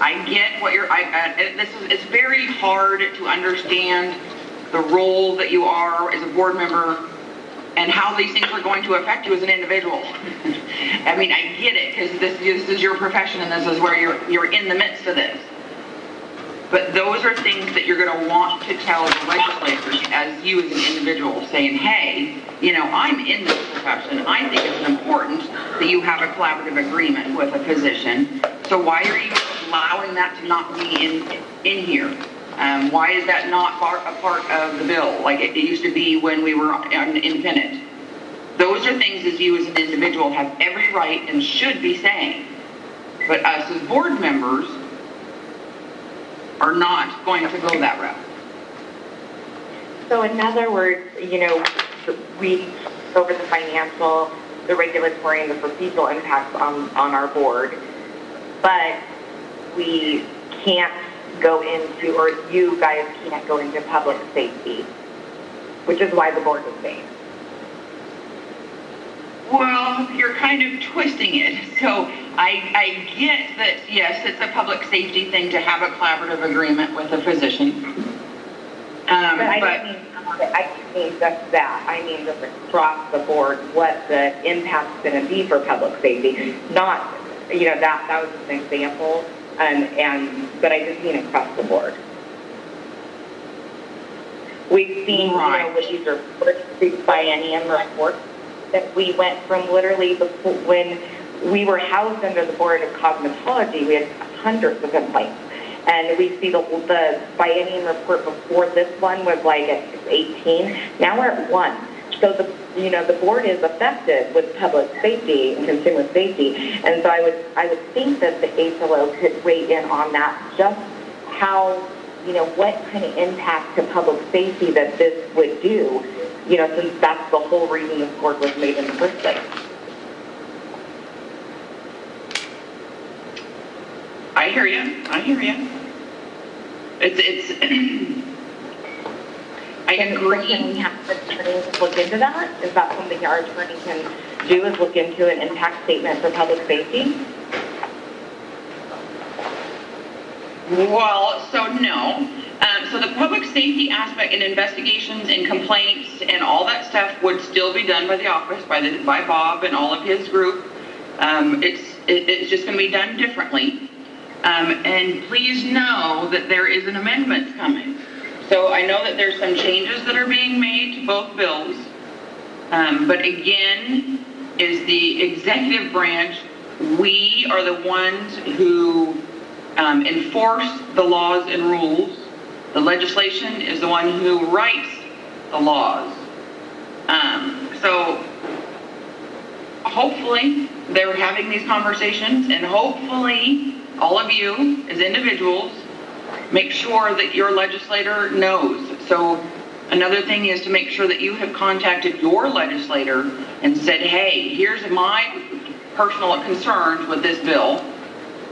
I get what it's very hard to understand the role that you are as a board member and how these things are going to affect you as an individual. I mean, I get it, because this is your profession and this is where you're in the midst of this. But those are things that you're going to want to tell the legislators as you as an individual, saying, hey, I'm in this profession. I think it's important that you have a collaborative agreement with a physician. So why are you allowing that to not be in here? Why is that not a part of the bill like it used to be when we were independent? Those are things as you as an individual have every right and should be saying. But us as board members are not going to go that route. So in other words, we over the financial, the regulatory, and the procedural impacts on our board, but we can't go into, or you guys can't go into public safety, which is why the board is saying. Well, you're kind of twisting it. So I get that, yes, it's a public safety thing to have a collaborative agreement with a physician. But I don't mean just that. I mean just across the board what the impact's going to be for public safety. Not, that was just an example. But I just mean across the board. We've seen, with these reports, biennium reports, that we went from literally when we were housed under the Board of Cosmetology, we had hundreds of complaints. And we see the biennium report before this one was like at 18. Now we're at 1. So the board is effective with public safety and consumer safety. And so I would think that the HLO could weigh in on that, just how, what kind of impact to public safety that this would do, since that's the whole reason this board was made in the first place. I hear you. It's I agree. Can we have the attorneys look into that? Is that something our attorney can do, is look into an impact statement for public safety? Well, so no. So the public safety aspect and investigations and complaints and all that stuff would still be done by the office, by Bob and all of his group. It's just going to be done differently. And please know that there is an amendment coming. So I know that there's some changes that are being made to both bills. But again, is the executive branch, we are the ones who enforce the laws and rules. The legislation is the one who writes the laws. So hopefully they're having these conversations, and hopefully all of you as individuals make sure that your legislator knows. So another thing is to make sure that you have contacted your legislator and said, hey, here's my personal concerns with this bill,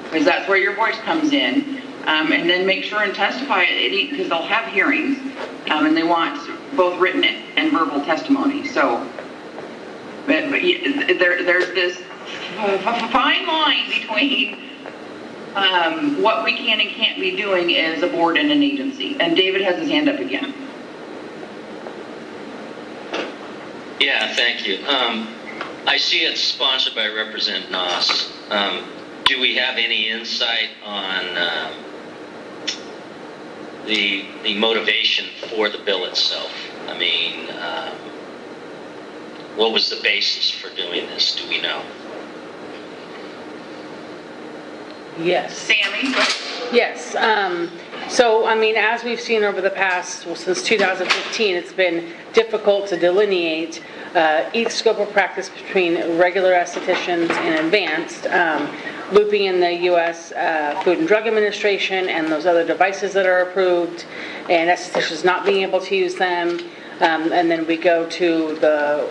because that's where your voice comes in. And then make sure and testify, because they'll have hearings, and they want both written and verbal testimony. So There's this fine line between what we can and can't be doing as a board and an agency. And David has his hand up again. Yeah, thank you. I see it's sponsored by Representative Noss. Do we have any insight on the motivation for the bill itself? I mean, what was the basis for doing this? Do we know? Yes. Sammy? Yes. So, I mean, as we've seen over the past, well, since 2015, it's been difficult to delineate each scope of practice between regular estheticians and advanced, looping in the U.S. Food and Drug Administration and those other devices that are approved, and estheticians not being able to use them. And then we go to the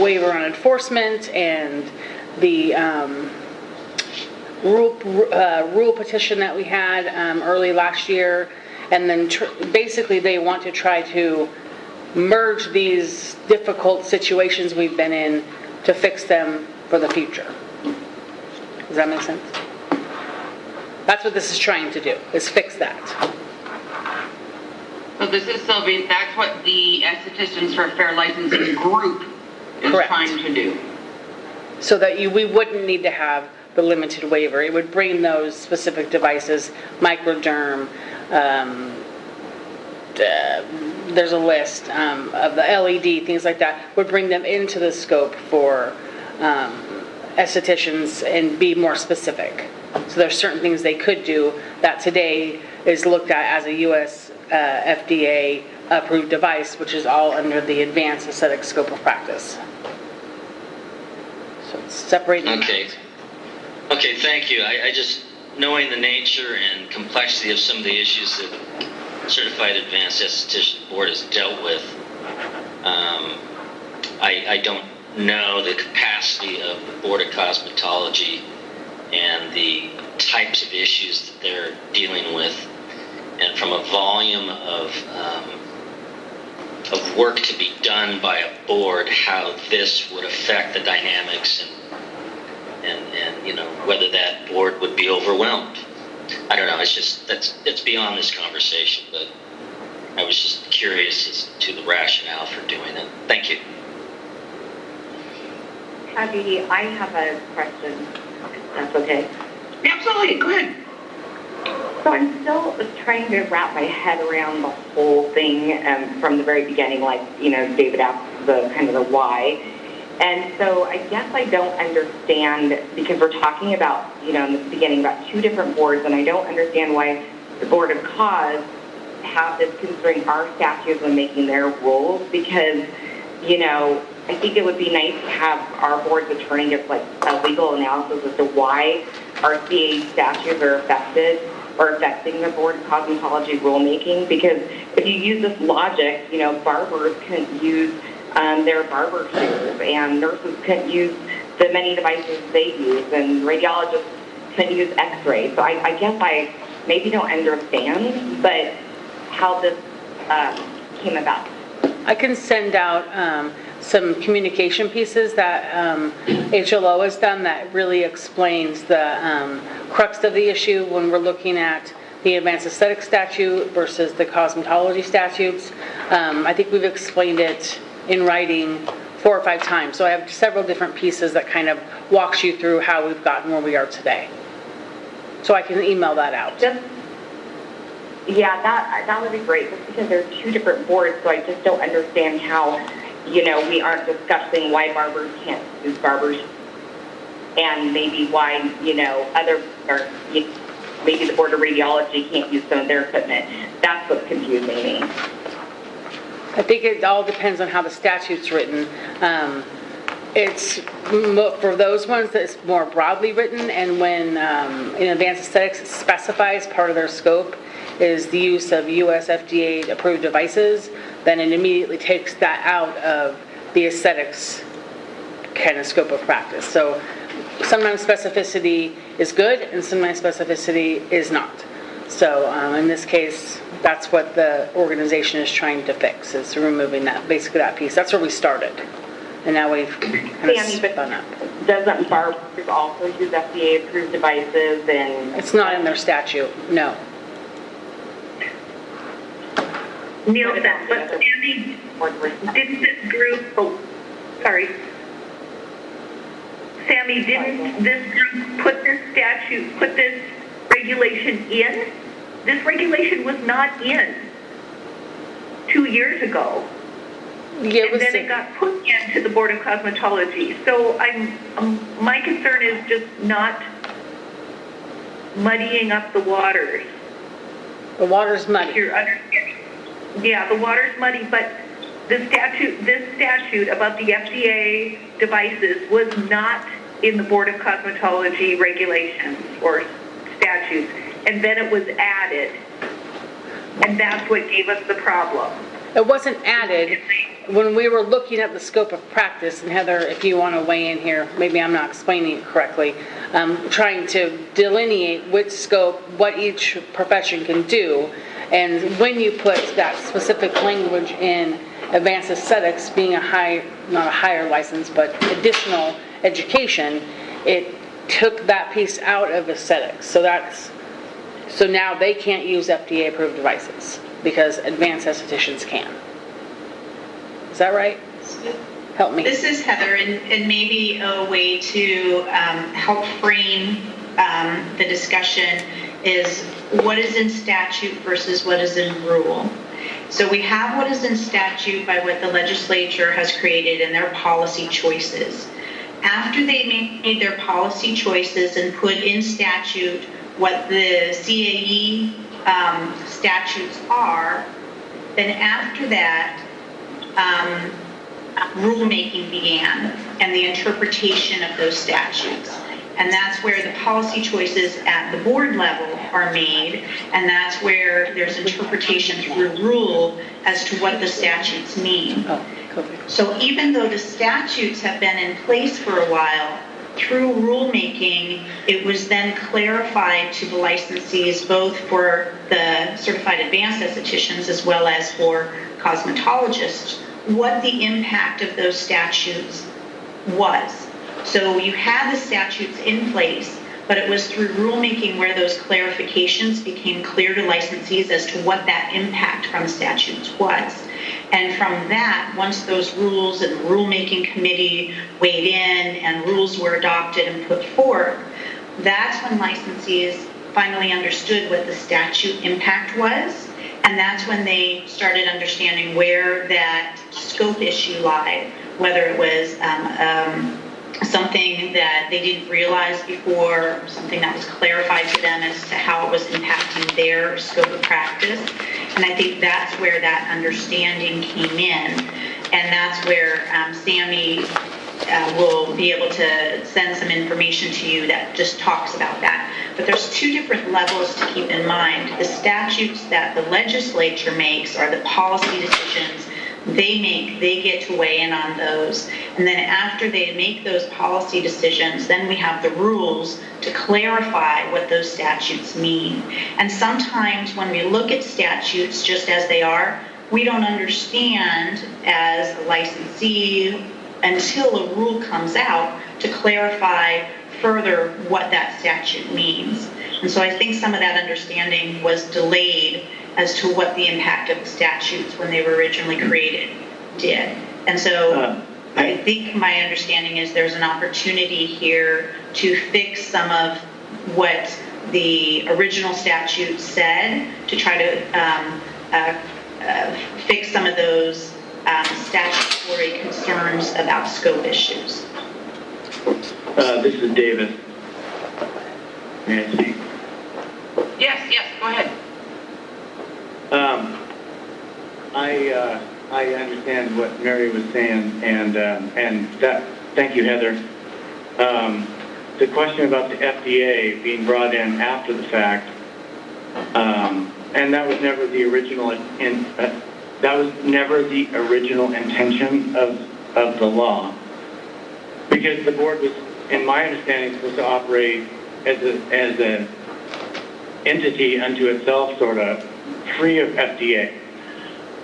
waiver on enforcement and the rule petition that we had early last year, and then basically they want to try to merge these difficult situations we've been in to fix them for the future. Does that make sense? That's what this is trying to do, is fix that. So this is Sylvie, that's what the Estheticians for Fair Licensing group is Correct. trying to do. So that we wouldn't need to have the limited waiver. It would bring those specific devices, microderm, there's a list of the LED, things like that, would bring them into the scope for estheticians and be more specific. So there's certain things they could do that today is looked at as a U.S. FDA approved device, which is all under the advanced aesthetic scope of practice. So it's separated. Okay, thank you. I just, knowing the nature and complexity of some of the issues that Certified Advanced Esthetician Board has dealt with, I don't know the capacity of the Board of Cosmetology and the types of issues that they're dealing with, and from a volume of work to be done by a board, how this would affect the dynamics and you know, whether that board would be overwhelmed. I don't know, it's beyond this conversation, but I was just curious as to the rationale for doing it. Thank you. Abby, I have a question, if that's okay. Absolutely, go ahead. So I'm still trying to wrap my head around the whole thing from the very beginning, like, you know, David asked the kind of the why. And so I guess I don't understand, because we're talking about, you know, in the beginning about two different boards, and I don't understand why the Board of Cause is considering our statutes when making their rules, because, you know, I think it would be nice to have our board's attorney give like a legal analysis as to why our CAE statutes are affecting the Board of Cosmetology rulemaking, because if you use this logic, you know, barbers couldn't use their barber shoes, and nurses couldn't use the many devices they use, and radiologists couldn't use x-rays. So I guess I maybe don't understand, but how this came about. I can send out some communication pieces that HLO has done that really explains the crux of the issue when we're looking at the advanced aesthetic statute versus the cosmetology statutes. I think we've explained it in writing 4 or 5 times. So I have several different pieces that kind of walks you through how we've gotten where we are today. So I can email that out. Yeah, that would be great, just because there are 2 different boards, so I just don't understand how, you know, we aren't discussing why barbers can't use barbers, and maybe why, you know, maybe the Board of Radiology can't use some of their equipment. That's what's confusing me. I think it all depends on how the statute's written. It's for those ones that's more broadly written, and when in advanced aesthetics it specifies part of their scope is the use of US FDA approved devices, then it immediately takes that out of the aesthetics kind of scope of practice. So sometimes specificity is good and sometimes specificity is not. So in this case, that's what the organization is trying to fix, is removing that, basically that piece. That's where we started. and now we've kind of Sammy, but spun up. doesn't barbers also use FDA-approved devices and? It's not in their statute, no. Nielsen, but Sandy, didn't this group, Sammy, didn't this group put this regulation in? This regulation was not in 2 years ago. Yeah, And then it got put into the Board of Cosmetology. So my concern is just not muddying up the waters. The water's muddy. You're understanding? Yeah, the water's muddy, but this statute about the FDA devices was not in the Board of Cosmetology regulations or statutes, and then it was added, and that's what gave us the problem. It wasn't added when we were looking at the scope of practice, and Heather, if you want to weigh in here, maybe I'm not explaining it correctly, trying to delineate which scope, what each profession can do, and when you put that specific language in advanced aesthetics being not a higher license, but additional education, it took that piece out of aesthetics. So now they can't use FDA-approved devices because advanced estheticians can. Is that right? Help me. This is Heather, and maybe a way to help frame the discussion is what is in statute versus what is in rule. So we have what is in statute by what the legislature has created in their policy choices. After they made their policy choices and put in statute what the CAE statutes are, then after that, rulemaking began and the interpretation of those statutes. And that's where the policy choices at the board level are made, and that's where there's interpretation through rule as to what the statutes mean. So even though the statutes have been in place for a while, through rulemaking, it was then clarified to the licensees, both for the certified advanced estheticians as well as for cosmetologists, what the impact of those statutes was. So you had the statutes in place, but it was through rulemaking where those clarifications became clear to licensees as to what that impact from the statutes was. And from that, once those rules and the rulemaking committee weighed in and rules were adopted and put forth, that's when licensees finally understood what the statute impact was. And that's when they started understanding where that scope issue lied, whether it was something that they didn't realize before, something that was clarified to them as to how it was impacting their scope of practice. And I think that's where that understanding came in. And that's where Sammy will be able to send some information to you that just talks about that. But there's two different levels to keep in mind. The statutes that the legislature makes are the policy decisions they get to weigh in on those. And then after they make those policy decisions, then we have the rules to clarify what those statutes mean. And sometimes when we look at statutes just as they are, we don't understand as a licensee until a rule comes out to clarify further what that statute means. And so I think some of that understanding was delayed as to what the impact of the statutes when they were originally created did. And so I think my understanding is there's an opportunity here to fix some of what the original statute said, to try to fix some of those statutory concerns about scope issues. This is David. May I speak? Yes, go ahead. I understand what Mary was saying, and that. Thank you, Heather. The question about the FDA being brought in after the fact, and that was never the original intention of the law, because the board was, in my understanding, supposed to operate as an entity unto itself, sort of free of FDA.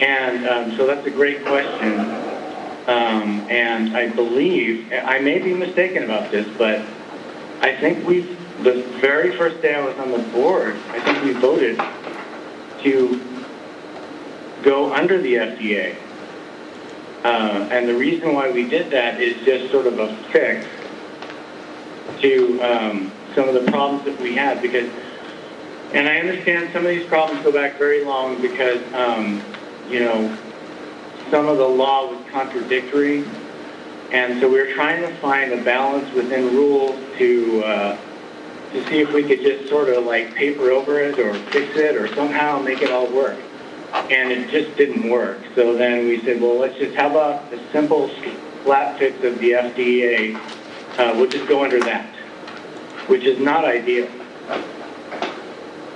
And so that's a great question. And I believe, I may be mistaken about this, but I think the very first day I was on the board, I think we voted to go under the FDA. And the reason why we did that is just sort of a fix to some of the problems that we had, because, and I understand some of these problems go back very long because, you know, some of the law was contradictory, and so we were trying to find a balance within rules to see if we could just sort of like paper over it or fix it or somehow make it all work. And it just didn't work. So then we said, well, let's just, how about a simple flat fix of the FDA? We'll just go under that, which is not ideal.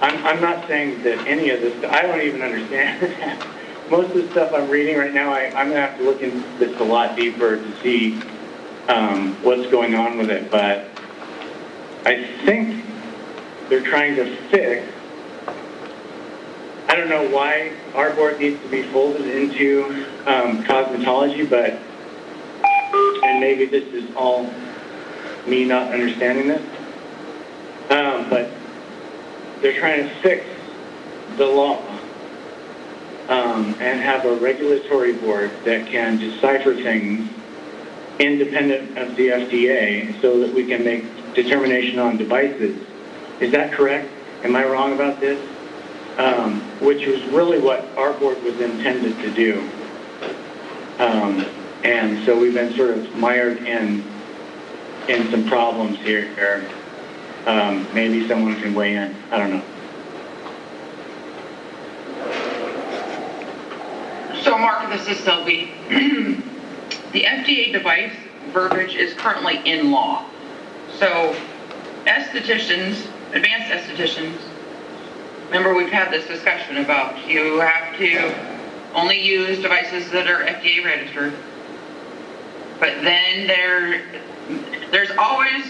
I'm not saying that any of this, I don't even understand that. Most of the stuff I'm reading right now, I'm going to have to look into this a lot deeper to see what's going on with it. But I think they're trying to fix, I don't know why our board needs to be folded into cosmetology, but, and maybe this is all me not understanding this, but they're trying to fix the law and have a regulatory board that can decipher things independent of the FDA so that we can make determination on devices. Is that correct? Am I wrong about this? Which was really what our board was intended to do. And so we've been sort of mired in some problems here. Maybe someone can weigh in. I don't know. So Mark, this is Sylvie. The FDA device verbiage is currently in law. So estheticians, advanced estheticians, remember we've had this discussion about you have to only use devices that are FDA registered. But then there's always,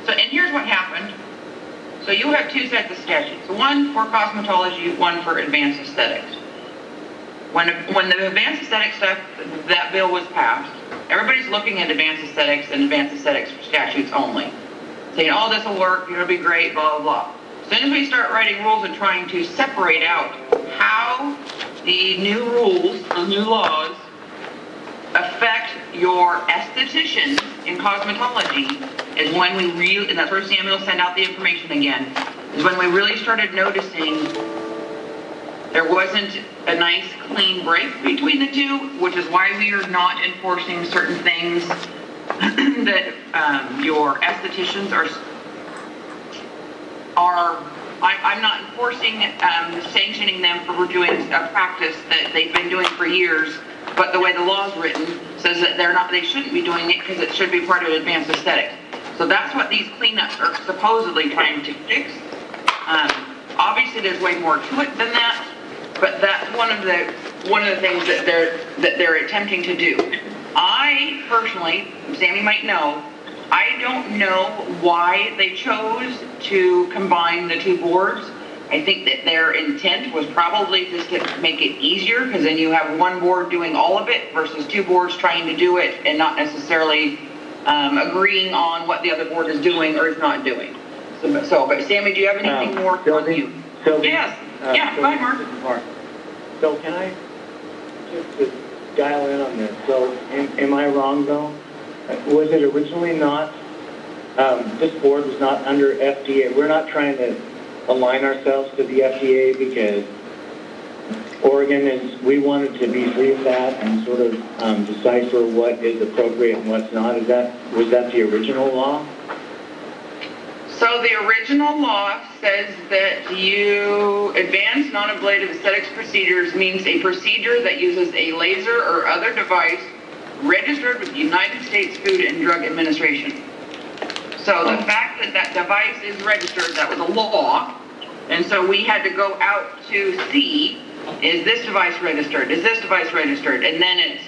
so, and here's what happened. So you have two sets of statutes, one for cosmetology, one for advanced aesthetics. When the advanced aesthetics stuff, that bill was passed, everybody's looking at advanced aesthetics and advanced aesthetics statutes only. Saying, oh, this will work, it'll be great, blah, blah, blah. As soon as we start writing rules and trying to separate out how the new rules, the new laws, affect your estheticians in cosmetology, is when we really, and that's where Samuel sent out the information again, is when we really started noticing there wasn't a nice clean break between the two, which is why we are not enforcing certain things that your estheticians I'm not enforcing, sanctioning them for doing a practice that they've been doing for years, but the way the law is written says that they shouldn't be doing it because it should be part of advanced aesthetics. So that's what these cleanups are supposedly trying to fix. Obviously, there's way more to it than that, but that's one of the things that they're attempting to do. I personally, Sammy might know, I don't know why they chose to combine the two boards. I think that their intent was probably just to make it easier, because then you have one board doing all of it versus two boards trying to do it and not necessarily agreeing on what the other board is doing or is not doing. But Sammy, do you have anything more on you? Sylvie, Yes. Yeah, go ahead, Mark. So can I just to dial in on this? So am I wrong, though? Was it originally not, this board was not under FDA? We're not trying to align ourselves to the FDA because Oregon we wanted to be free of that and sort of decipher what is appropriate and what's not. Was that the original law? So the original law says that advanced non-ablative aesthetics procedures means a procedure that uses a laser or other device registered with the United States Food and Drug Administration. So the fact that that device is registered, that was a law, and so we had to go out to see, is this device registered? Is this device registered? And then it's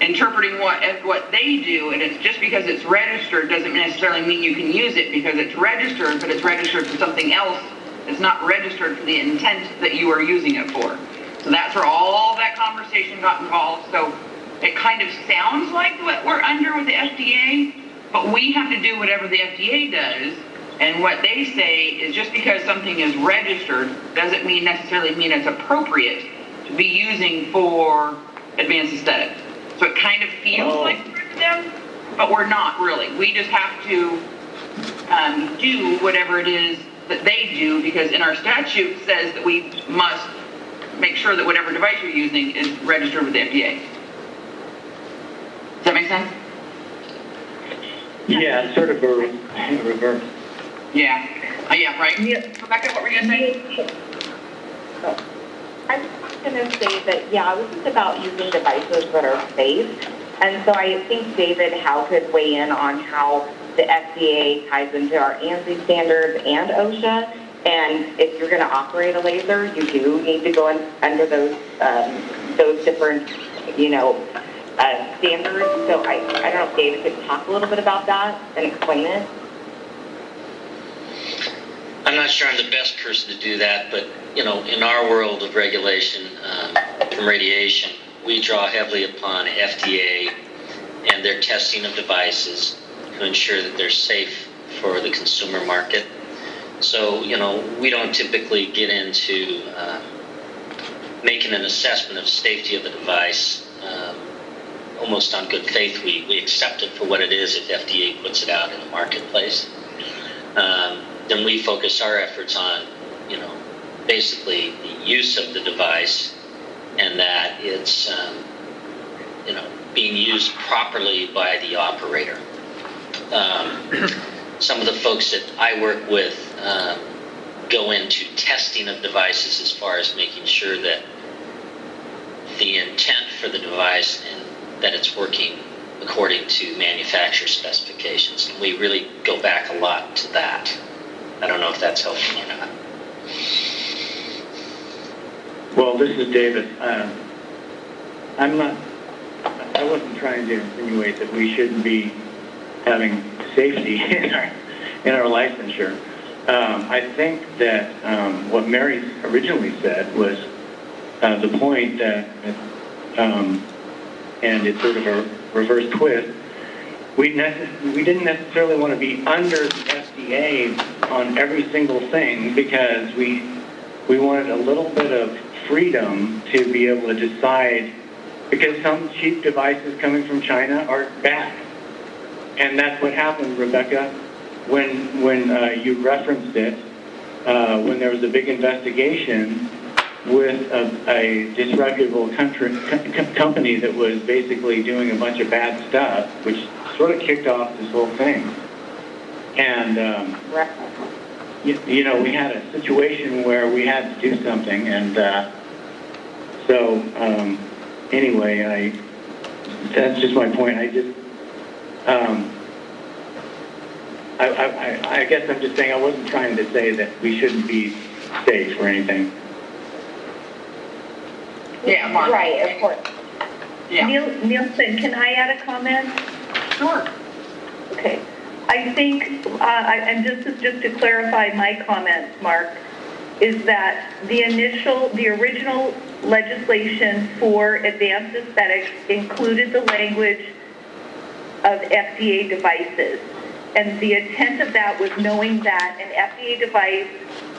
interpreting what they do, and it's just because it's registered doesn't necessarily mean you can use it because it's registered, but it's registered for something else. It's not registered for the intent that you are using it for. So that's where all that conversation got involved. So it kind of sounds like what we're under with the FDA, but we have to do whatever the FDA does. And what they say is just because something is registered doesn't necessarily mean it's appropriate to be using for advanced aesthetics. So it kind of feels like we're them, but we're not really. We just have to do whatever it is that they do, because in our statute says that we must make sure that whatever device you're using is registered with the FDA. Does that make sense? Yeah, sort of a reverse. Yeah. Yeah, right? Rebecca, what were you going to say? I was going to say that, yeah, this is about using devices that are safe. And so I think David Howe could weigh in on how the FDA ties into our ANSI standards and OSHA. And if you're going to operate a laser, you do need to go under those different, standards. So I don't know if David could talk a little bit about that and explain it. I'm not sure I'm the best person to do that, but, in our world of regulation from radiation, we draw heavily upon FDA and their testing of devices to ensure that they're safe for the consumer market. So, we don't typically get into making an assessment of safety of the device almost on good faith. We accept it for what it is if FDA puts it out in the marketplace. Then we focus our efforts on, basically the use of the device and that it's, being used properly by the operator. Some of the folks that I work with go into testing of devices as far as making sure that the intent for the device and that it's working according to manufacturer specifications. And we really go back a lot to that. I don't know if that's helpful or not. Well, this is David. I wasn't trying to insinuate that we shouldn't be having safety in our licensure. I think that what Mary originally said was the point that, and it's sort of a reverse twist, we didn't necessarily want to be under the FDA on every single thing because we wanted a little bit of freedom to be able to decide, because some cheap devices coming from China are bad. And that's what happened, Rebecca, when you referenced it, when there was a big investigation with a disreputable company that was basically doing a bunch of bad stuff, which sort of kicked off this whole thing. And, we had a situation where we had to do something. And anyway, that's just my point. I guess I'm just saying I wasn't trying to say that we shouldn't be safe or anything. Yeah, Mark. Right, of course. Yeah. Nielsen, can I add a comment? Sure. Okay. I think, and this is just to clarify my comments, Mark, is that the original legislation for advanced aesthetics included the language of FDA devices. And the intent of that was knowing that an FDA device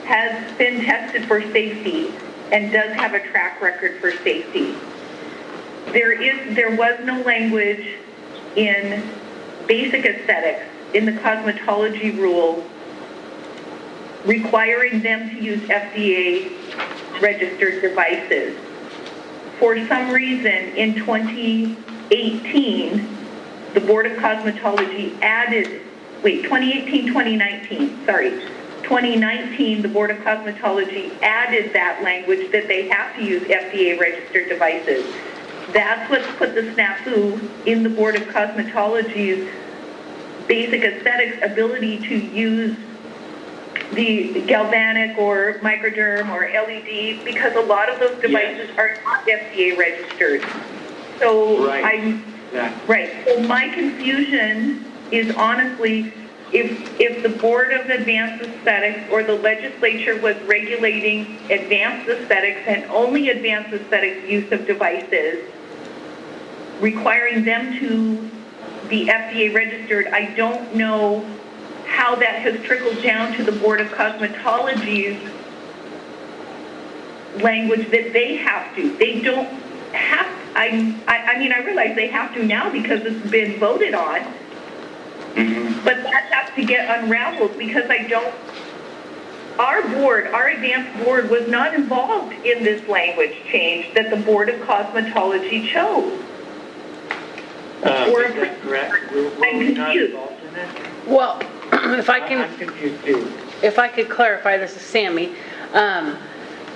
has been tested for safety and does have a track record for safety. There was no language in basic aesthetics in the cosmetology rule requiring them to use FDA registered devices. For some reason, in 2018, the Board of Cosmetology added, 2019, the Board of Cosmetology added that language that they have to use FDA registered devices. That's what's put the snafu in the Board of Cosmetology's basic aesthetics ability to use the galvanic or microderm or LED, because a lot of those devices are not FDA registered. So Right. Right. So my confusion is honestly, if the Board of Advanced Aesthetics or the legislature was regulating advanced aesthetics and only advanced aesthetics use of devices, requiring them to be FDA registered. I don't know how that has trickled down to the Board of Cosmetology's language that they have to. They don't have, I mean, I realize they have to now because it's been voted on, but that has to get unraveled because our board, our advanced board was not involved in this language change that the Board of Cosmetology chose. Is that correct? We're not involved in it? Well, if I can... I'm confused too. If I could clarify, this is Sammy.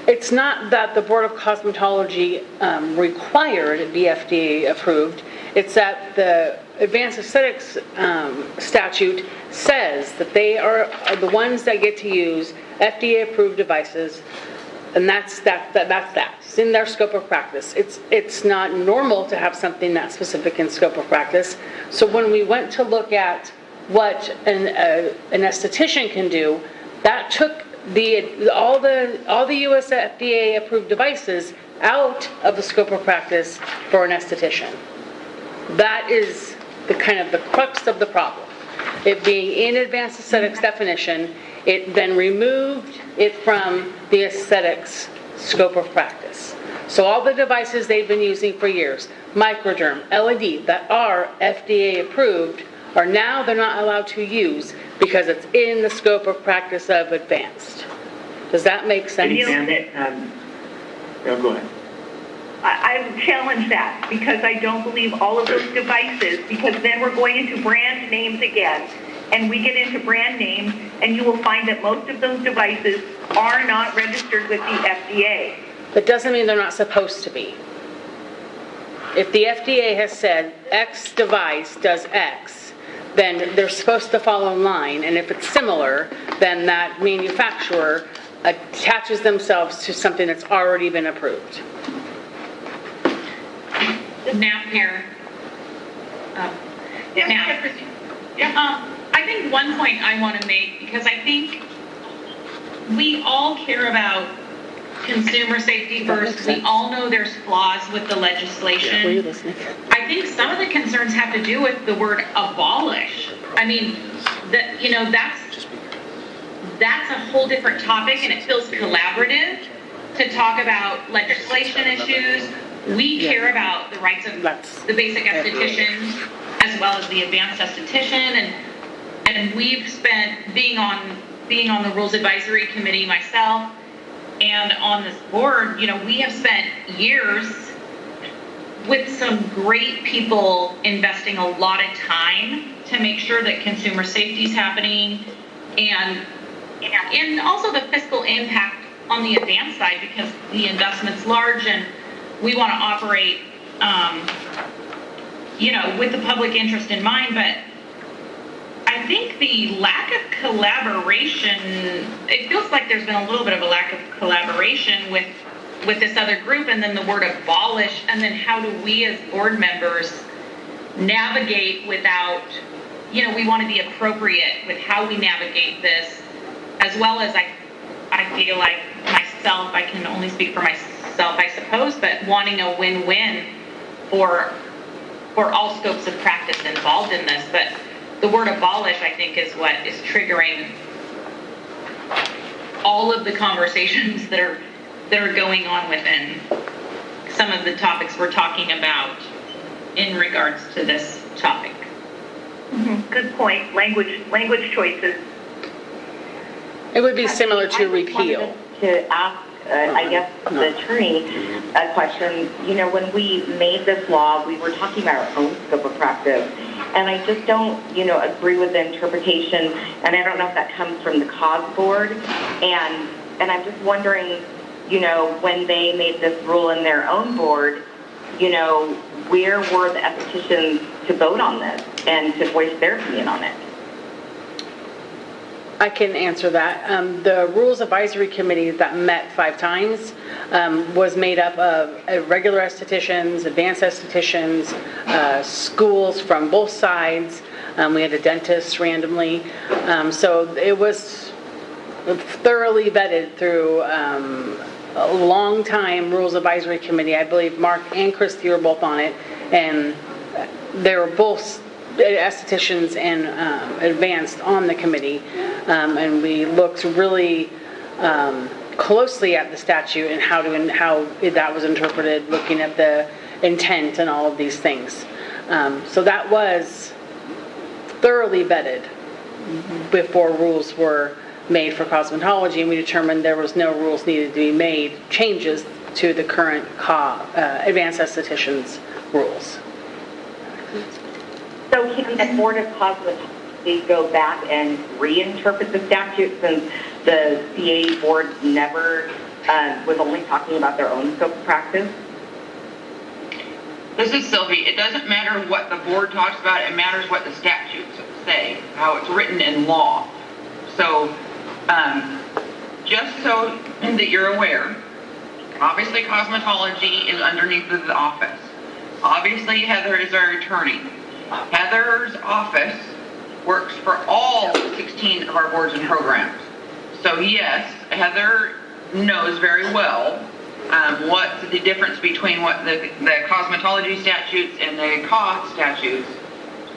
It's not that the Board of Cosmetology required it be FDA approved. It's that the Advanced Aesthetics statute says that they are the ones that get to use FDA approved devices, and that's that. It's in their scope of practice. It's not normal to have something that specific in scope of practice. So when we went to look at what an esthetician can do, that took all the US FDA approved devices out of the scope of practice for an esthetician. That is the kind of the crux of the problem. It being in advanced aesthetics definition, it then removed it from the aesthetics scope of practice. So all the devices they've been using for years, microderm, LED, that are FDA approved, are now they're not allowed to use because it's in the scope of practice of advanced. Does that make sense? Go ahead. I challenge that because I don't believe all of those devices, because then we're going into brand names again, and we get into brand names, and you will find that most of those devices are not registered with the FDA. That doesn't mean they're not supposed to be. If the FDA has said X device does X, then they're supposed to follow in line, and if it's similar, then that manufacturer attaches themselves to something that's already been approved. Now here. I think one point I want to make, because I think we all care about consumer safety first. We all know there's flaws with the legislation. Were you listening? I think some of the concerns have to do with the word abolish. I mean, that's a whole different topic, and it feels collaborative to talk about legislation issues. We care about the rights of the basic estheticians as well as the advanced esthetician, and we've spent being on the Rules Advisory Committee myself and on this board, we have spent years with some great people investing a lot of time to make sure that consumer safety is happening and also the fiscal impact on the advanced side, because the investment's large and we want to operate, with the public interest in mind. But I think the lack of collaboration, it feels like there's been a little bit of a lack of collaboration with this other group, and then the word abolish, and then how do we as board members navigate without, we want to be appropriate with how we navigate this, as well as I feel like myself, I can only speak for myself, I suppose, but wanting a win-win for all scopes of practice involved in this. But the word abolish, I think, is what is triggering all of the conversations that are going on within some of the topics we're talking about in regards to this topic. Mm-hmm. Good point. Language choices. It would be similar to repeal. To ask, I guess, the attorney a question. When we made this law, we were talking about our own scope of practice. And I just don't, agree with the interpretation. And I don't know if that comes from the CAE Board. And I'm just wondering, when they made this rule in their own board, where were the estheticians to vote on this and to voice their opinion on it? I can answer that. The Rules Advisory Committee that met 5 times was made up of regular estheticians, advanced estheticians, schools from both sides. We had a dentist randomly. So it was thoroughly vetted through a long time Rules Advisory Committee. I believe Mark and Christy were both on it. And they were both estheticians and advanced on the committee, and we looked really closely at the statute and how that was interpreted, looking at the intent and all of these things. So that was thoroughly vetted before rules were made for cosmetology, and we determined there was no rules needed to be made, changes to the current advanced estheticians rules. So can the Board of Cosmetology go back and reinterpret the statute since the CAE Board never was only talking about their own scope of practice? This is Sylvie. It doesn't matter what the board talks about. It matters what the statutes say, how it's written in law. So, just so that you're aware, obviously cosmetology is underneath the office. Obviously Heather is our attorney. Heather's office works for all 16 of our boards and programs. So yes, Heather knows very well what's the difference between what the cosmetology statutes and the cost statutes,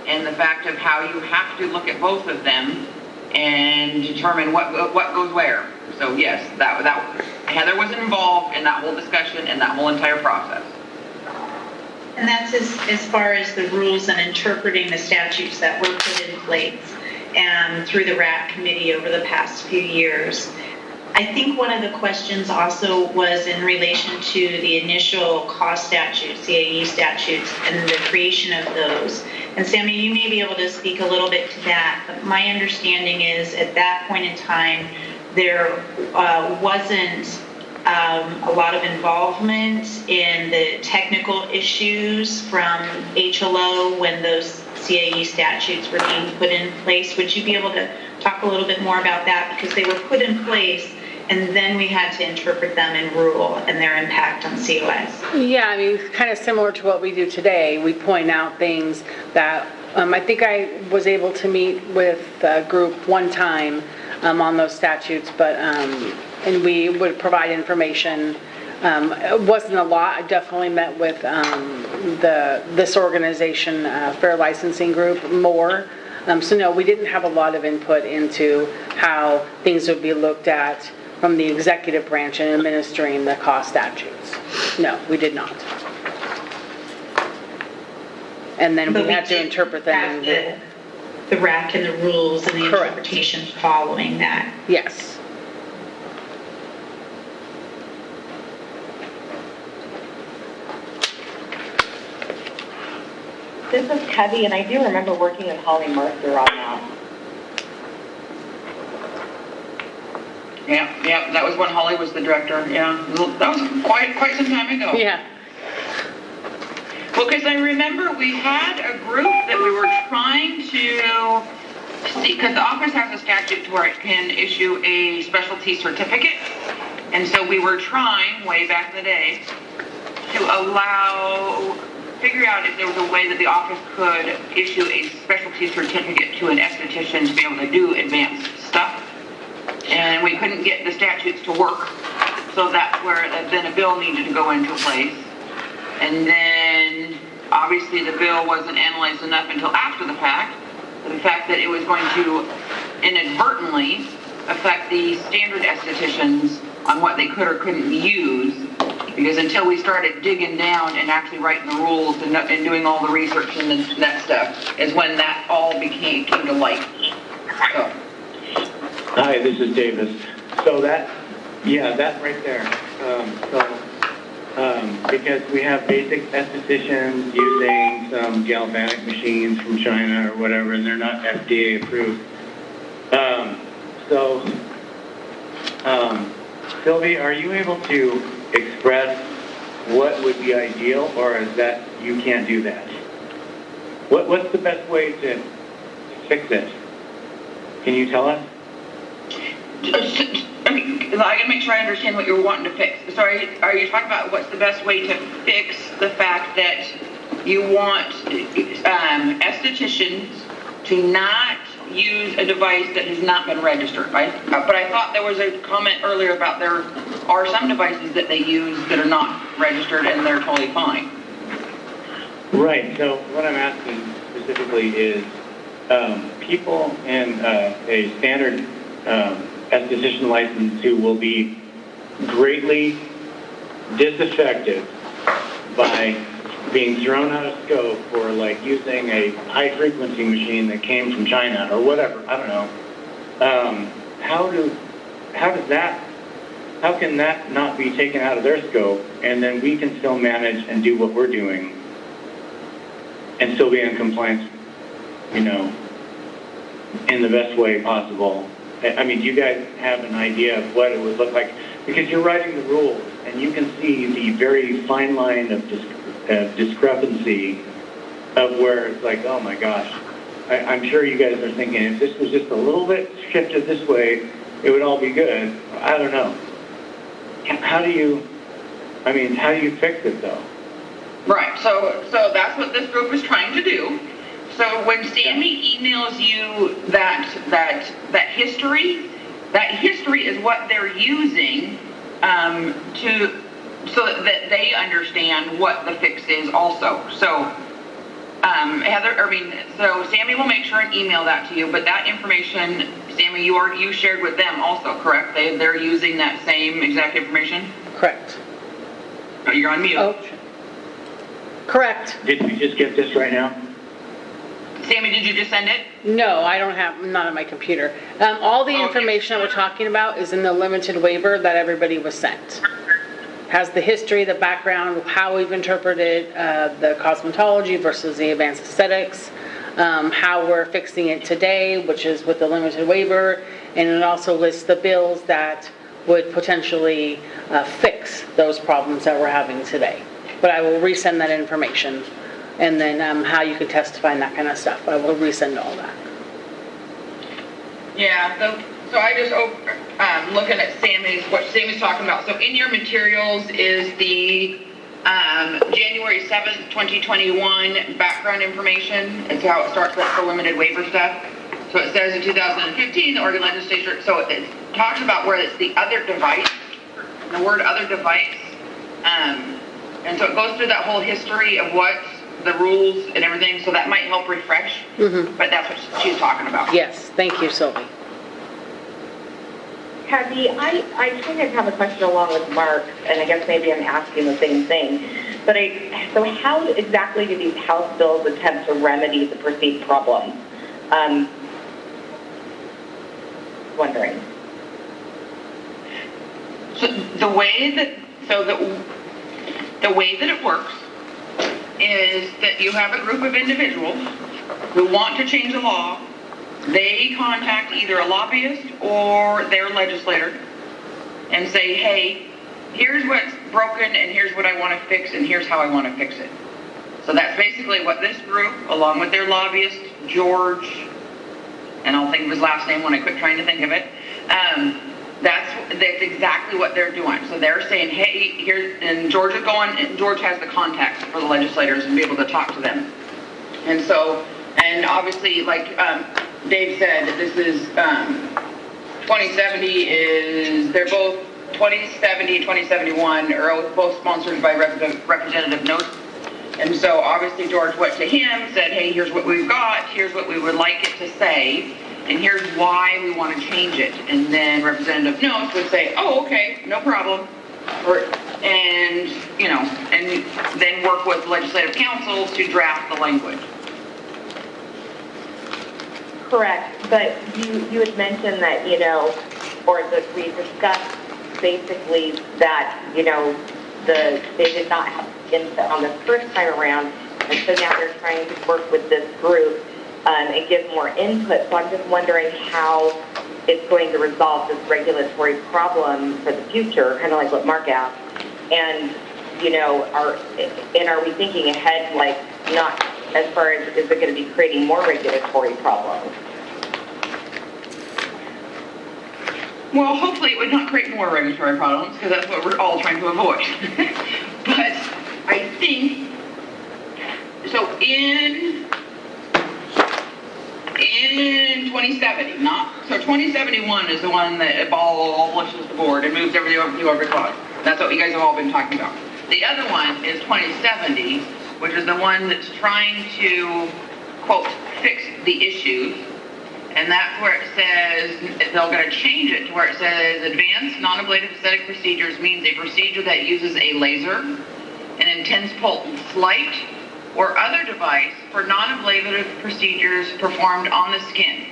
and the fact of how you have to look at both of them and determine what goes where. So yes, that Heather was involved in that whole discussion and that whole entire process. And that's as far as the rules and interpreting the statutes that were put in place through the RAT committee over the past few years. I think one of the questions also was in relation to the initial cost statutes, CAE statutes, and the creation of those. And Sammy, you may be able to speak a little bit to that, but my understanding is at that point in time, there wasn't a lot of involvement in the technical issues from HLO when those CAE statutes were being put in place. Would you be able to talk a little bit more about that? Because they were put in place and then we had to interpret them in rule and their impact on COS. Yeah, I mean, kind of similar to what we do today. We point out things that I think I was able to meet with a group one time on those statutes, but and we would provide information. It wasn't a lot. I definitely met with this organization, Fair Licensing Group, more. So no, we didn't have a lot of input into how things would be looked at from the executive branch in administering the cost statutes. No, we did not. And then we had to interpret them. The RAC and the rules and the interpretation following that. Yes. This is Kevy, and I do remember working with Holly Mercer on that. Yeah, that was when Holly was the director. Yeah, that was quite some time ago. Yeah. Well, because I remember we had a group that we were trying to see, because the office has a statute where it can issue a specialty certificate, and so we were trying way back in the day to figure out if there was a way that the office could issue a specialty certificate to an esthetician to be able to do advanced stuff. And we couldn't get the statutes to work. So that's where then a bill needed to go into place. And then obviously the bill wasn't analyzed enough until after the fact. The fact that it was going to inadvertently affect the standard estheticians on what they could or couldn't use. Because until we started digging down and actually writing the rules and doing all the research and that stuff is when that all came to light. So. Hi, this is Davis. So that right there. Because we have basic estheticians using some galvanic machines from China or whatever, and they're not FDA approved. Sylvie, are you able to express what would be ideal, or is that you can't do that? What's the best way to fix this? Can you tell us? I gotta make sure I understand what you're wanting to fix. So are you talking about what's the best way to fix the fact that you want estheticians to not use a device that has not been registered, right? But I thought there was a comment earlier about there are some devices that they use that are not registered and they're totally fine. Right, so what I'm asking specifically is, people in a standard esthetician license who will be greatly disaffected by being thrown out of scope for like using a high frequency machine that came from China or whatever, I don't know. How can that not be taken out of their scope and then we can still manage and do what we're doing and still be in compliance, you know, in the best way possible? I mean, do you guys have an idea of what it would look like? Because you're writing the rules and you can see the very fine line of discrepancy of where it's like, oh my gosh, I'm sure you guys are thinking if this was just a little bit shifted this way, it would all be good. I don't know. How do you fix it though? Right, so that's what this group is trying to do. So when Sammy emails you that history is what they're using so that they understand what the fix is also. So so Sammy will make sure and email that to you, but that information, Sammy, you shared with them also, correct? They're using that same exact information? Correct. Oh, you're on mute. Oh, correct. Did we just get this right now? Sammy, did you just send it? No, I don't have, not on my computer. All the information that we're talking about is in the limited waiver that everybody was sent. Has the history, the background, how we've interpreted the cosmetology versus the advanced aesthetics, how we're fixing it today, which is with the limited waiver, and it also lists the bills that would potentially fix those problems that we're having today. But I will resend that information, and then how you can testify and that kind of stuff. I will resend all that. Yeah, so I just looking at what Sammy's talking about. So in your materials is the January 7th, 2021 background information. It's how it starts with the limited waiver stuff. So it says in 2015, the Oregon legislature, so it talks about where it's the other device, the word other device. And so it goes through that whole history of what the rules and everything, so that might help refresh. Mm-hmm. But that's what she's talking about. Yes, thank you, Sylvie. Kathy, I kind of have a question along with Mark, and I guess maybe I'm asking the same thing. But so how exactly do these House bills attempt to remedy the perceived problem? Wondering. So the way that it works is that you have a group of individuals who want to change the law. They contact either a lobbyist or their legislator and say, hey, here's what's broken and here's what I want to fix and here's how I want to fix it. So that's basically what this group, along with their lobbyist, George, and I'll think of his last name when I quit trying to think of it, that's exactly what they're doing. So they're saying, hey, here, and George is going, and George has the contacts for the legislators and be able to talk to them. And so, and obviously, like Dave said, this is 2070 they're both 2070, 2071 are both sponsored by Representative Notes. And so obviously George went to him, said, hey, here's what we've got, here's what we would like it to say, and here's why we want to change it. And then Representative Notes would say, oh, okay, no problem. And then work with legislative council to draft the language. Correct, but you had mentioned that, or that we discussed basically that, they did not have input on the first time around, and so now they're trying to work with this group and give more input. So I'm just wondering how it's going to resolve this regulatory problem for the future, kind of like what Mark asked. And, are we thinking ahead, like, not as far as is it going to be creating more regulatory problems? Well, hopefully it would not create more regulatory problems, because that's what we're all trying to avoid. But I think, so in 2070, so 2071 is the one that abolishes the board and moves everything over to over cloud. That's what you guys have all been talking about. The other one is 2070, which is the one that's trying to, quote, fix the issues. And that's where it says, they're going to change it to where it says advanced non-ablative aesthetic procedures means a procedure that uses a laser, an intense pulse light, or other device for non-ablative procedures performed on the skin.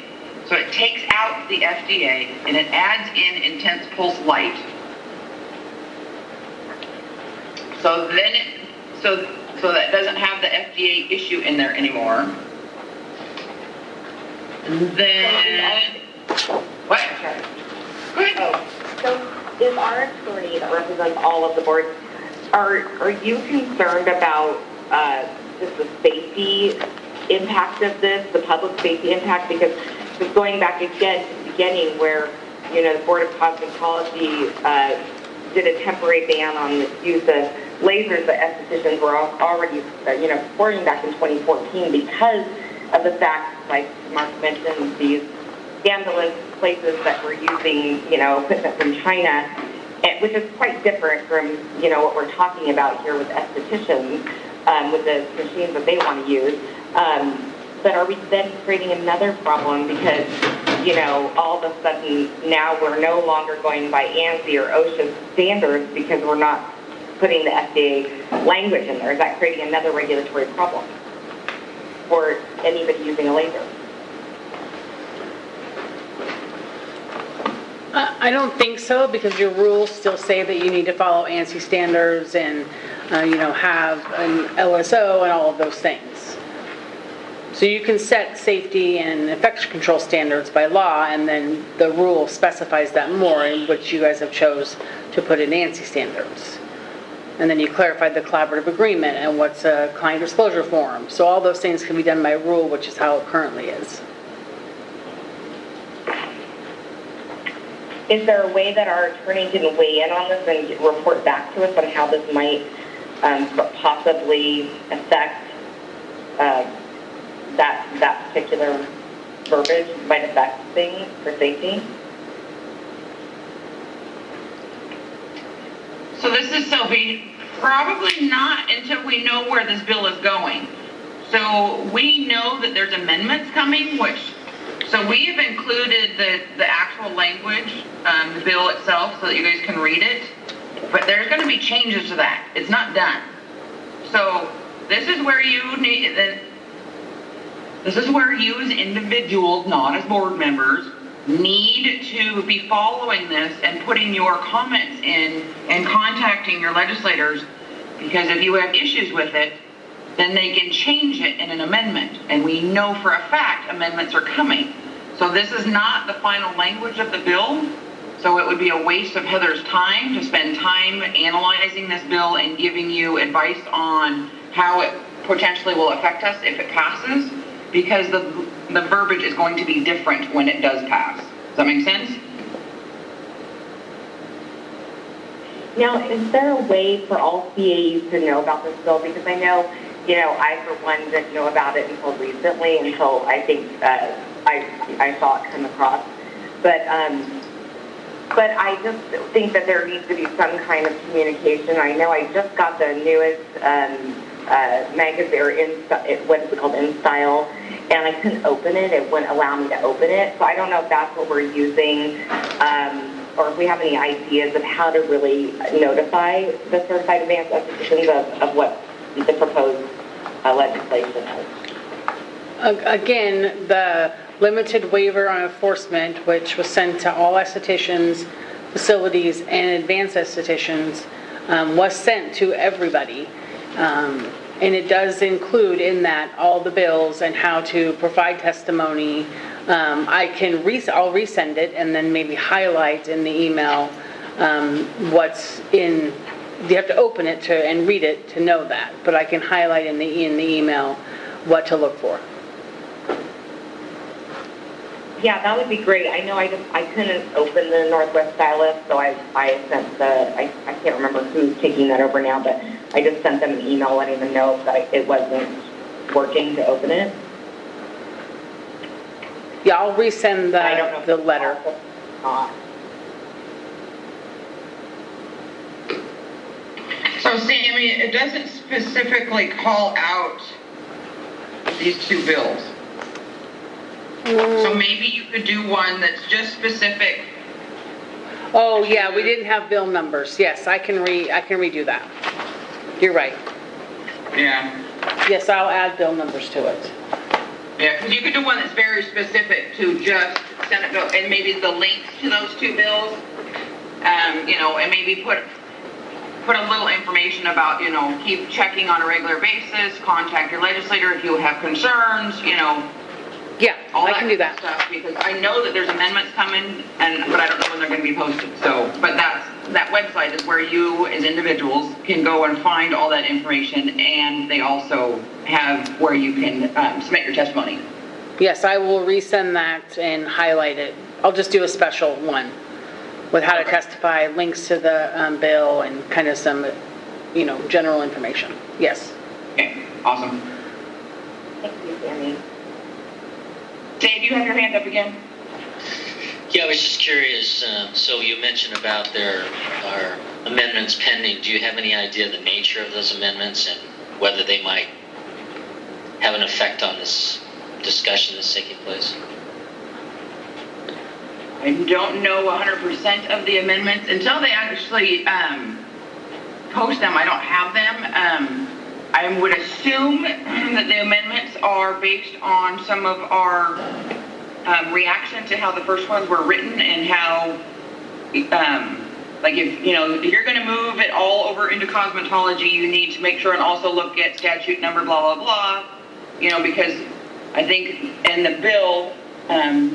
So it takes out the FDA and it adds in intense pulse light. So then so that doesn't have the FDA issue in there anymore. Then, what? Go ahead. Oh, so is our attorney that represents all of the boards, are you concerned about just the safety impact of this, the public safety impact? Because just going back again to the beginning where, you know, the Board of Cosmetology did a temporary ban on the use of lasers that estheticians were already, performing back in 2014 because of the fact, like Mark mentioned, these scandalous places that were using, equipment from China, which is quite different from, what we're talking about here with estheticians, with the machines that they want to use. But are we then creating another problem because, all of a sudden now we're no longer going by ANSI or OSHA standards because we're not putting the FDA language in there? Is that creating another regulatory problem for anybody using a laser? I don't think so, because your rules still say that you need to follow ANSI standards and, have an LSO and all of those things. So you can set safety and infection control standards by law, and then the rule specifies that more, in which you guys have chose to put in ANSI standards. And then you clarified the collaborative agreement and what's a client disclosure form. So all those things can be done by rule, which is how it currently is. Is there a way that our attorney can weigh in on this and report back to us on how this might possibly affect that particular verbiage, might affect things for safety? So this is Sophie. Probably not until we know where this bill is going. So we know that there's amendments coming, so we have included the actual language, the bill itself, so that you guys can read it. But there's going to be changes to that. It's not done. So this is where you as individuals, not as board members, need to be following this and putting your comments in and contacting your legislators, because if you have issues with it, then they can change it in an amendment. And we know for a fact amendments are coming. So this is not the final language of the bill. So it would be a waste of Heather's time to spend time analyzing this bill and giving you advice on how it potentially will affect us if it passes, because the verbiage is going to be different when it does pass. Does that make sense? Now, is there a way for all CAEs to know about this bill? Because I know, I for one didn't know about it until recently, until I think I saw it come across. But I just think that there needs to be some kind of communication. I know I just got the newest magazine, or what is it called, InStyle, and I couldn't open it. It wouldn't allow me to open it. So I don't know if that's what we're using, or if we have any ideas of how to really notify the certified advanced estheticians of what the proposed legislation is. Again, the limited waiver on enforcement, which was sent to all estheticians, facilities, and advanced estheticians, was sent to everybody. And it does include in that all the bills and how to provide testimony. I'll resend it and then maybe highlight in the email what's in. You have to open it and read it to know that, but I can highlight in the email what to look for. Yeah, that would be great. I know I couldn't open the Northwest Stylist, so I sent I can't remember who's taking that over now, but I just sent them an email letting them know that it wasn't working to open it. Yeah, I'll resend the letter. So Sam, Sammy, it doesn't specifically call out these two bills. So maybe you could do one that's just specific. Oh, yeah, we didn't have bill numbers. Yes, I can redo that. You're right. Yeah. Yes, I'll add bill numbers to it. Yeah, because you could do one that's very specific to just Senate bill, and maybe the links to those two bills, you know, and maybe put a little information about, you know, keep checking on a regular basis, contact your legislator if you have concerns, you know. Yeah, All I can do that. Stuff, because I know that there's amendments coming, but I don't know when they're going to be posted. So, but that website is where you, as individuals, can go and find all that information, and they also have where you can submit your testimony. Yes, I will resend that and highlight it. I'll just do a special one with how to testify, links to the bill, and kind of some, you know, general information. Yes. Okay, awesome. Thank you, Sammy. Dave, you have your hand up again? Yeah, I was just curious, so you mentioned about our amendments pending. Do you have any idea the nature of those amendments and whether they might have an effect on this discussion that's taking place? I don't know 100% of the amendments. Until they actually post them, I don't have them. I would assume that the amendments are based on some of our reaction to how the first ones were written and how, like if you're going to move it all over into cosmetology, you need to make sure and also look at statute number blah, blah, blah, you know, because I think in the bill,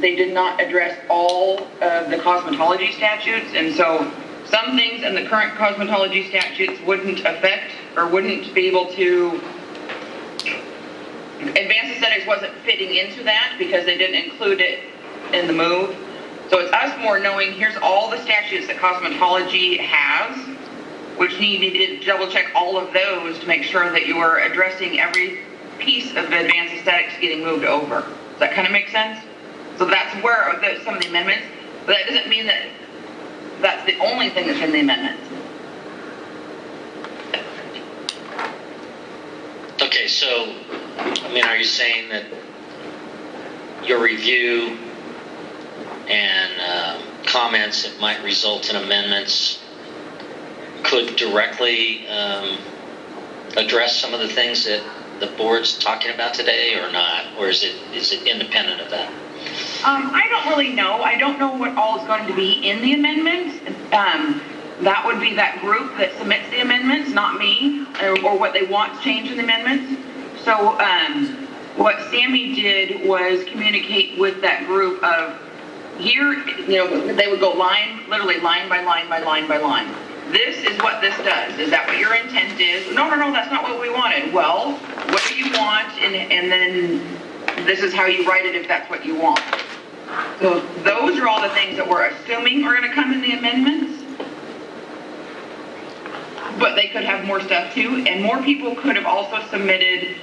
they did not address all of the cosmetology statutes, and so some things in the current cosmetology statutes wouldn't affect or wouldn't be able to. Advanced aesthetics wasn't fitting into that because they didn't include it in the move. So it's us more knowing here's all the statutes that cosmetology has, which you need to double check all of those to make sure that you are addressing every piece of advanced aesthetics getting moved over. Does that kind of make sense? So that's where some of the amendments, but that doesn't mean that that's the only thing that's in the amendments. Okay, so, I mean, are you saying that your review and comments that might result in amendments could directly address some of the things that the board's talking about today, or not? Or is it independent of that? I don't really know. I don't know what all is going to be in the amendments. That would be that group that submits the amendments, not me, or what they want to change in the amendments. So what Sammy did was communicate with that group of here, you know, they would go literally line by line by line by line. This is what this does. Is that what your intent is? No, that's not what we wanted. Well, what do you want? And then this is how you write it if that's what you want. So those are all the things that we're assuming are going to come in the amendments. But they could have more stuff too, and more people could have also submitted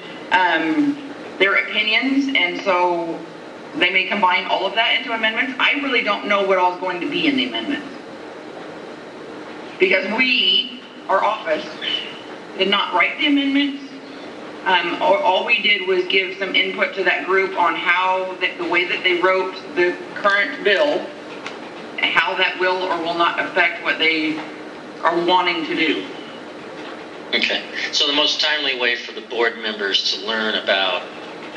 their opinions, and so they may combine all of that into amendments. I really don't know what all is going to be in the amendments. Because our office, did not write the amendments. All we did was give some input to that group on how, the way that they wrote the current bill, how that will or will not affect what they are wanting to do. Okay, so the most timely way for the board members to learn about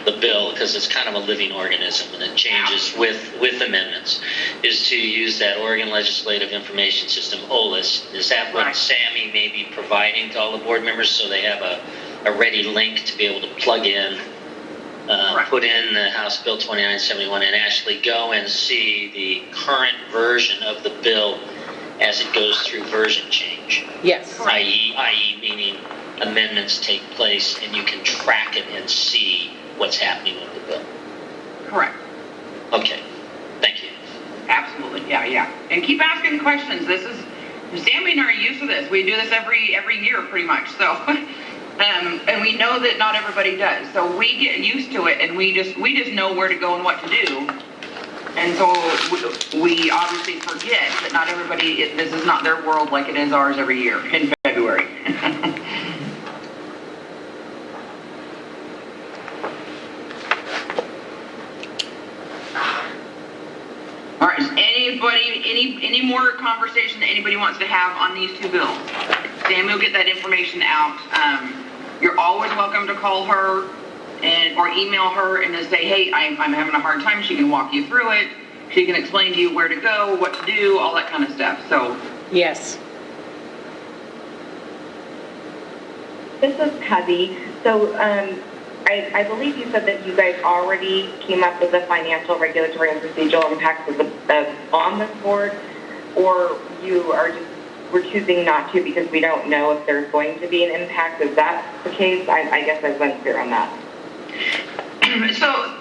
the bill, because it's kind of a living organism and it changes with amendments, is to use that Oregon Legislative Information System, OLIS. Is that what Sammy may be providing to all the board members, so they have a ready link to be able to plug in, put in the House Bill 2971 and actually go and see the current version of the bill as it goes through version change? Yes. i.e. meaning amendments take place and you can track it and see what's happening with the bill. Correct. Okay, thank you. Absolutely, yeah. And keep asking questions. Sammy and I are used to this. We do this every year pretty much, so. And we know that not everybody does. So we get used to it, and we just know where to go and what to do. And so we obviously forget that not everybody, this is not their world like it is ours every year in February. right, is any more conversation that anybody wants to have on these two bills? Sammy will get that information out. You're always welcome to call her or email her and just say, hey, I'm having a hard time. She can walk you through it. She can explain to you where to go, what to do, all that kind of stuff. So, Yes. This is Cubby. So I believe you said that you guys already came up with the financial, regulatory, and procedural impacts on this board, or you are just, we're choosing not to because we don't know if there's going to be an impact. Is that the case? I guess I was unclear on that. So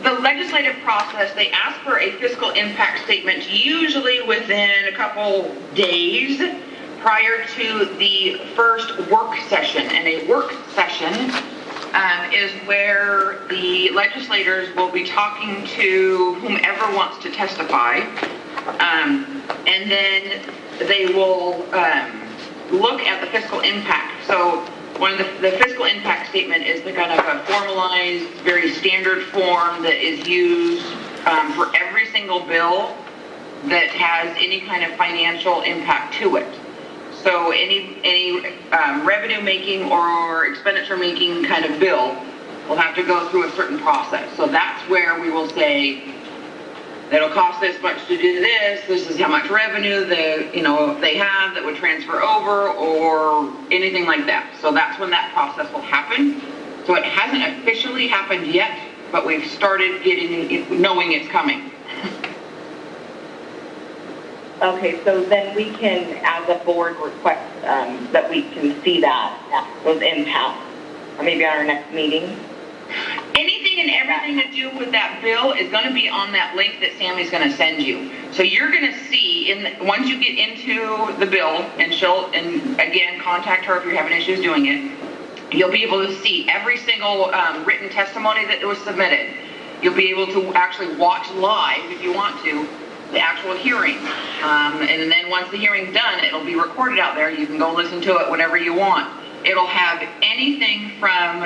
the legislative process, they ask for a fiscal impact statement usually within a couple days prior to the first work session. And a work session is where the legislators will be talking to whomever wants to testify. And then they will look at the fiscal impact. So one of the fiscal impact statement is the kind of a formalized, very standard form that is used for every single bill that has any kind of financial impact to it. So any revenue making or expenditure making kind of bill will have to go through a certain process. So that's where we will say, it'll cost this much to do this. This is how much revenue they have that would transfer over, or anything like that. So that's when that process will happen. So it hasn't officially happened yet, but we've started knowing it's coming. Okay, so then we can, as a board, request that we can see those impacts, or maybe on our next meeting. Anything and everything to do with that bill is going to be on that link that Sammy's going to send you. So you're going to see, once you get into the bill, and again, contact her if you're having issues doing it, you'll be able to see every single written testimony that was submitted. You'll be able to actually watch live, if you want to, the actual hearing. And then once the hearing's done, it'll be recorded out there. You can go listen to it whenever you want. It'll have anything from,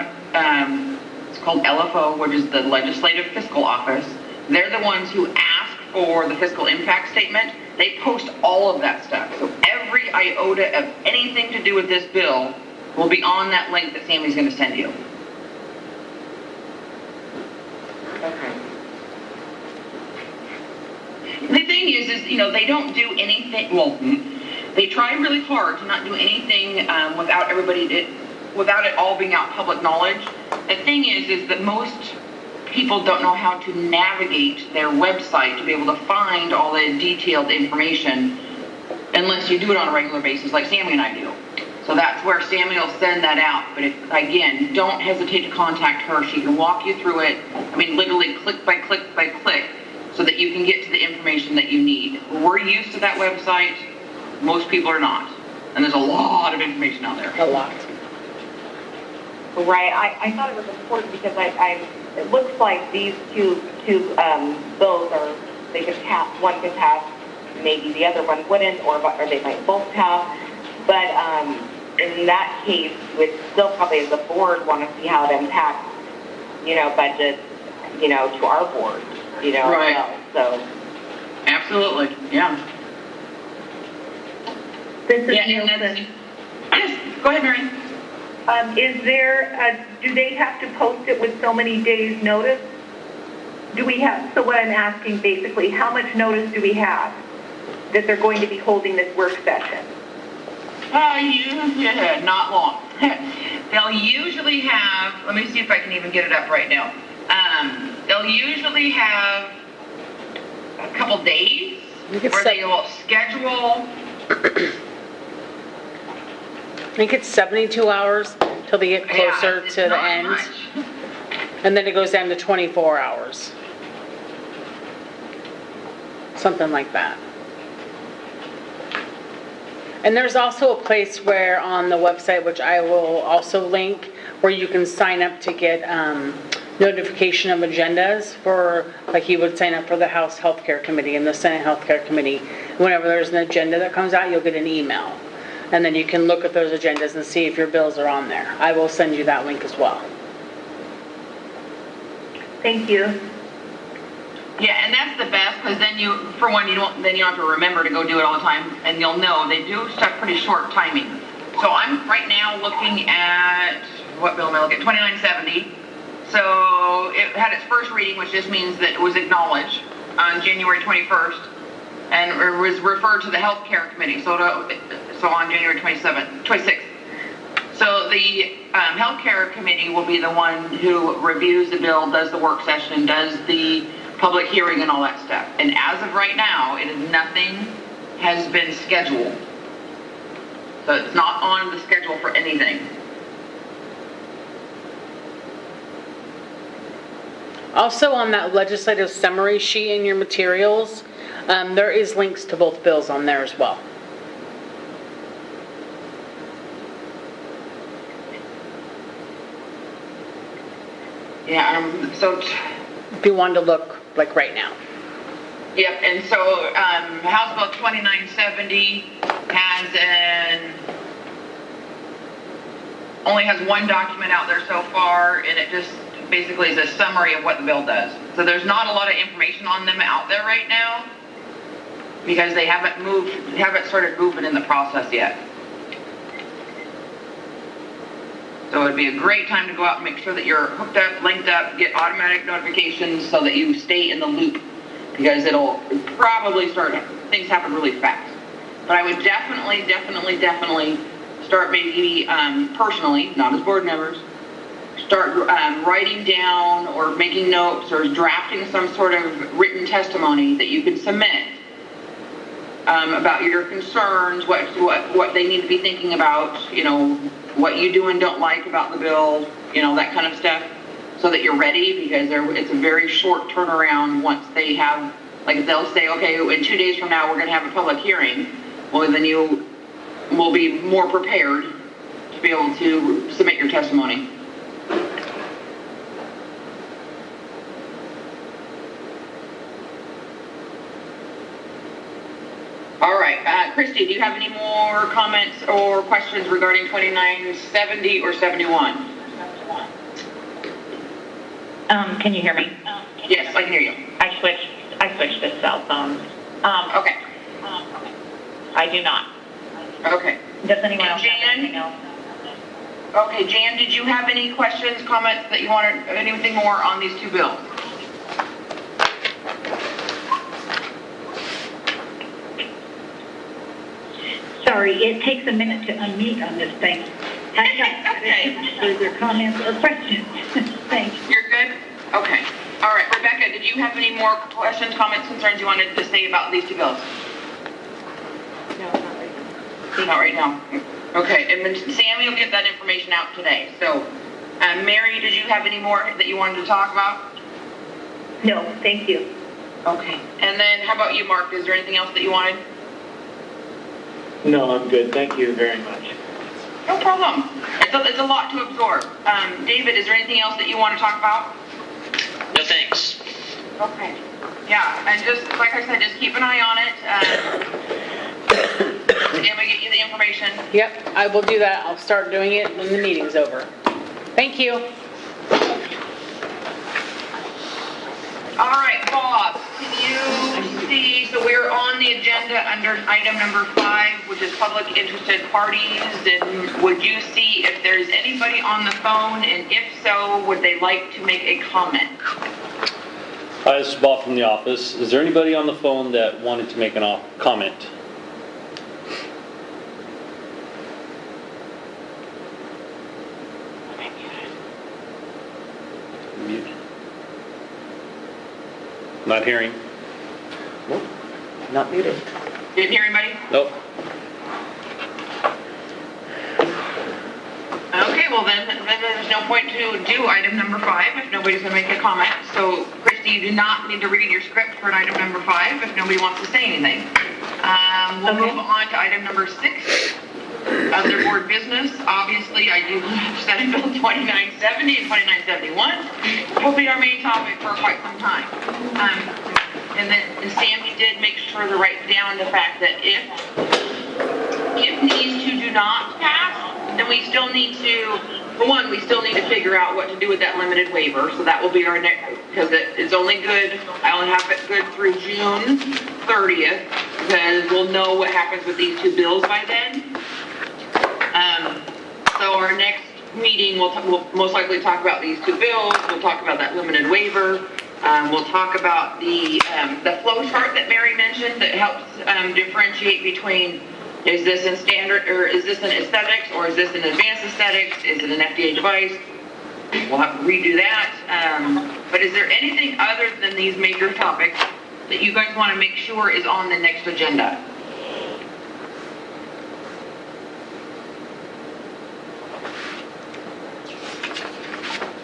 it's called LFO, which is the Legislative Fiscal Office. They're the ones who ask for the fiscal impact statement. They post all of that stuff. So every iota of anything to do with this bill will be on that link that Sammy's going to send you. Okay. The thing is they don't do anything, well, they try really hard to not do anything without it all being out public knowledge. The thing is that most people don't know how to navigate their website to be able to find all the detailed information unless you do it on a regular basis like Sammy and I do. So that's where Sammy will send that out. But again, don't hesitate to contact her. She can walk you through it. I mean, literally click by click by click, so that you can get to the information that you need. We're used to that website. Most people are not. And there's a lot of information out there. A lot. Right. I thought it was important because it looks like these two bills are, they could pass, one could pass, maybe the other one wouldn't, or they might both pass. But in that case, we'd still probably as a board want to see how it impacts, budgets, to our board. Right. So. Absolutely, yeah. This is Nielsen. Yes, go ahead, Mary. Do they have to post it with so many days' notice? So what I'm asking basically, how much notice do we have that they're going to be holding this work session? Not long. They'll usually have, let me see if I can even get it up right now. They'll usually have a couple days where they will schedule. I think it's 72 hours till they get closer to the end. Much. And then it goes down to 24 hours. Something like that. And there's also a place where on the website, which I will also link, where you can sign up to get notification of agendas for, like you would sign up for the House Healthcare Committee and the Senate Healthcare Committee. Whenever there's an agenda that comes out, you'll get an email. And then you can look at those agendas and see if your bills are on there. I will send you that link as well. Thank you. Yeah, and that's the best, because then you, for one, you don't have to remember to go do it all the time, and you'll know they do stuff pretty short timing. So I'm right now looking at, what bill am I looking at? 2970. So it had its first reading, which just means that it was acknowledged on January 21st, and it was referred to the Healthcare Committee, so on January 26th. So the Healthcare Committee will be the one who reviews the bill, does the work session, does the public hearing and all that stuff. And as of right now, nothing has been scheduled. So it's not on the schedule for anything. Also on that legislative summary sheet in your materials, there is links to both bills on there as well. Yeah, if you wanted to look like right now. Yep, and so House Bill 2970 only has one document out there so far, and it just basically is a summary of what the bill does. So there's not a lot of information on them out there right now because they haven't started moving in the process yet. So it'd be a great time to go out and make sure that you're hooked up, linked up, get automatic notifications so that you stay in the loop, because it'll probably things happen really fast. But I would definitely start maybe personally, not as board members, start writing down or making notes or drafting some sort of written testimony that you can submit about your concerns, what they need to be thinking about, what you do and don't like about the bill, that kind of stuff, so that you're ready, because it's a very short turnaround once they have, like if they'll say, okay, in 2 days from now we're going to have a public hearing, well then you will be more prepared to be able to submit your testimony. All right, Christy, do you have any more comments or questions regarding 2970 or 71? Can you hear me? Yes, I can hear you. I switched to cell phone. Okay. I do not. Okay. Does anyone And else have anything else? Okay, Jan, did you have any questions, comments that you wanted, anything more on these two bills? Sorry, it takes a minute to unmute on this thing. I got further comments or questions. Thanks. You're good? Okay. All right, Rebecca, did you have any more questions, comments, concerns you wanted to say about these two bills? No, not right now. Not right now. Okay, and then Sammy will get that information out today. So, Mary, did you have any more that you wanted to talk about? No, thank you. Okay. And then how about you, Mark? Is there anything else that you wanted? No, I'm good. Thank you very much. No problem. It's a lot to absorb. David, is there anything else that you want to talk about? No thanks. Okay. Yeah, and just like I said, just keep an eye on it. And we get you the information. Yep, I will do that. I'll start doing it when the meeting's over. Thank you. All right, Bob, can you see, so we're on the agenda under item number 5, which is public interested parties, and would you see if there's anybody on the phone, and if so, would they like to make a comment? Hi, this is Bob from the office. Is there anybody on the phone that wanted to make a comment? Mute. Not hearing. Nope, not muted. Didn't hear anybody? Nope. Okay, well then there's no point to do item number 5 if nobody's going to make a comment. So, Christy, you do not need to read your script for item number 5 if nobody wants to say anything. We'll move on to item number 6, other board business. Obviously, I do Senate Bill 2970 and 2971 will be our main topic for quite some time. And then Sammy did make sure to write down the fact that if these two do not pass, then we still need to, for one, we still need to figure out what to do with that limited waiver. So that will be our next, because it's only good, I only have it good through June 30th, because we'll know what happens with these two bills by then. So our next meeting, we'll most likely talk about these two bills, we'll talk about that limited waiver, we'll talk about the flow chart that Mary mentioned that helps differentiate between is this in standard, or is this in aesthetics, or is this in advanced aesthetics, is it an FDA device? We'll have to redo that. But is there anything other than these major topics that you guys want to make sure is on the next agenda?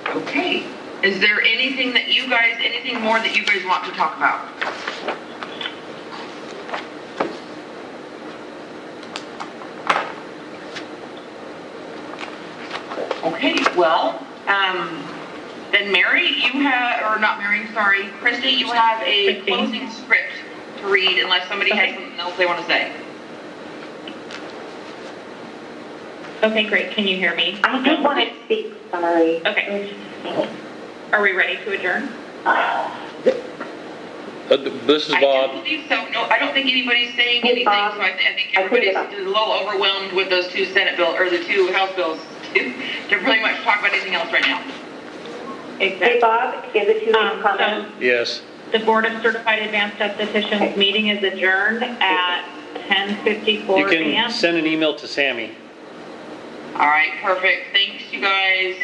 Okay. Is there anything more that you guys want to talk about? Okay, well, then Mary, you have, or not Mary, sorry, Christy, you have a closing script to read unless somebody has something else they want to say. Okay, great. Can you hear me? I did want to speak, sorry. Okay. Are we ready to adjourn? This is Bob. I don't believe so. No, I don't think anybody's saying anything, so I think everybody's a little overwhelmed with those two Senate bills, or the two House bills, to really much talk about anything else right now. Exactly. Hey, Bob, is it too late to comment? Yes. The Board of Certified Advanced Estheticians meeting is adjourned at 10:54 You a.m. can send an email to Sammy. All right, perfect. Thanks, you guys.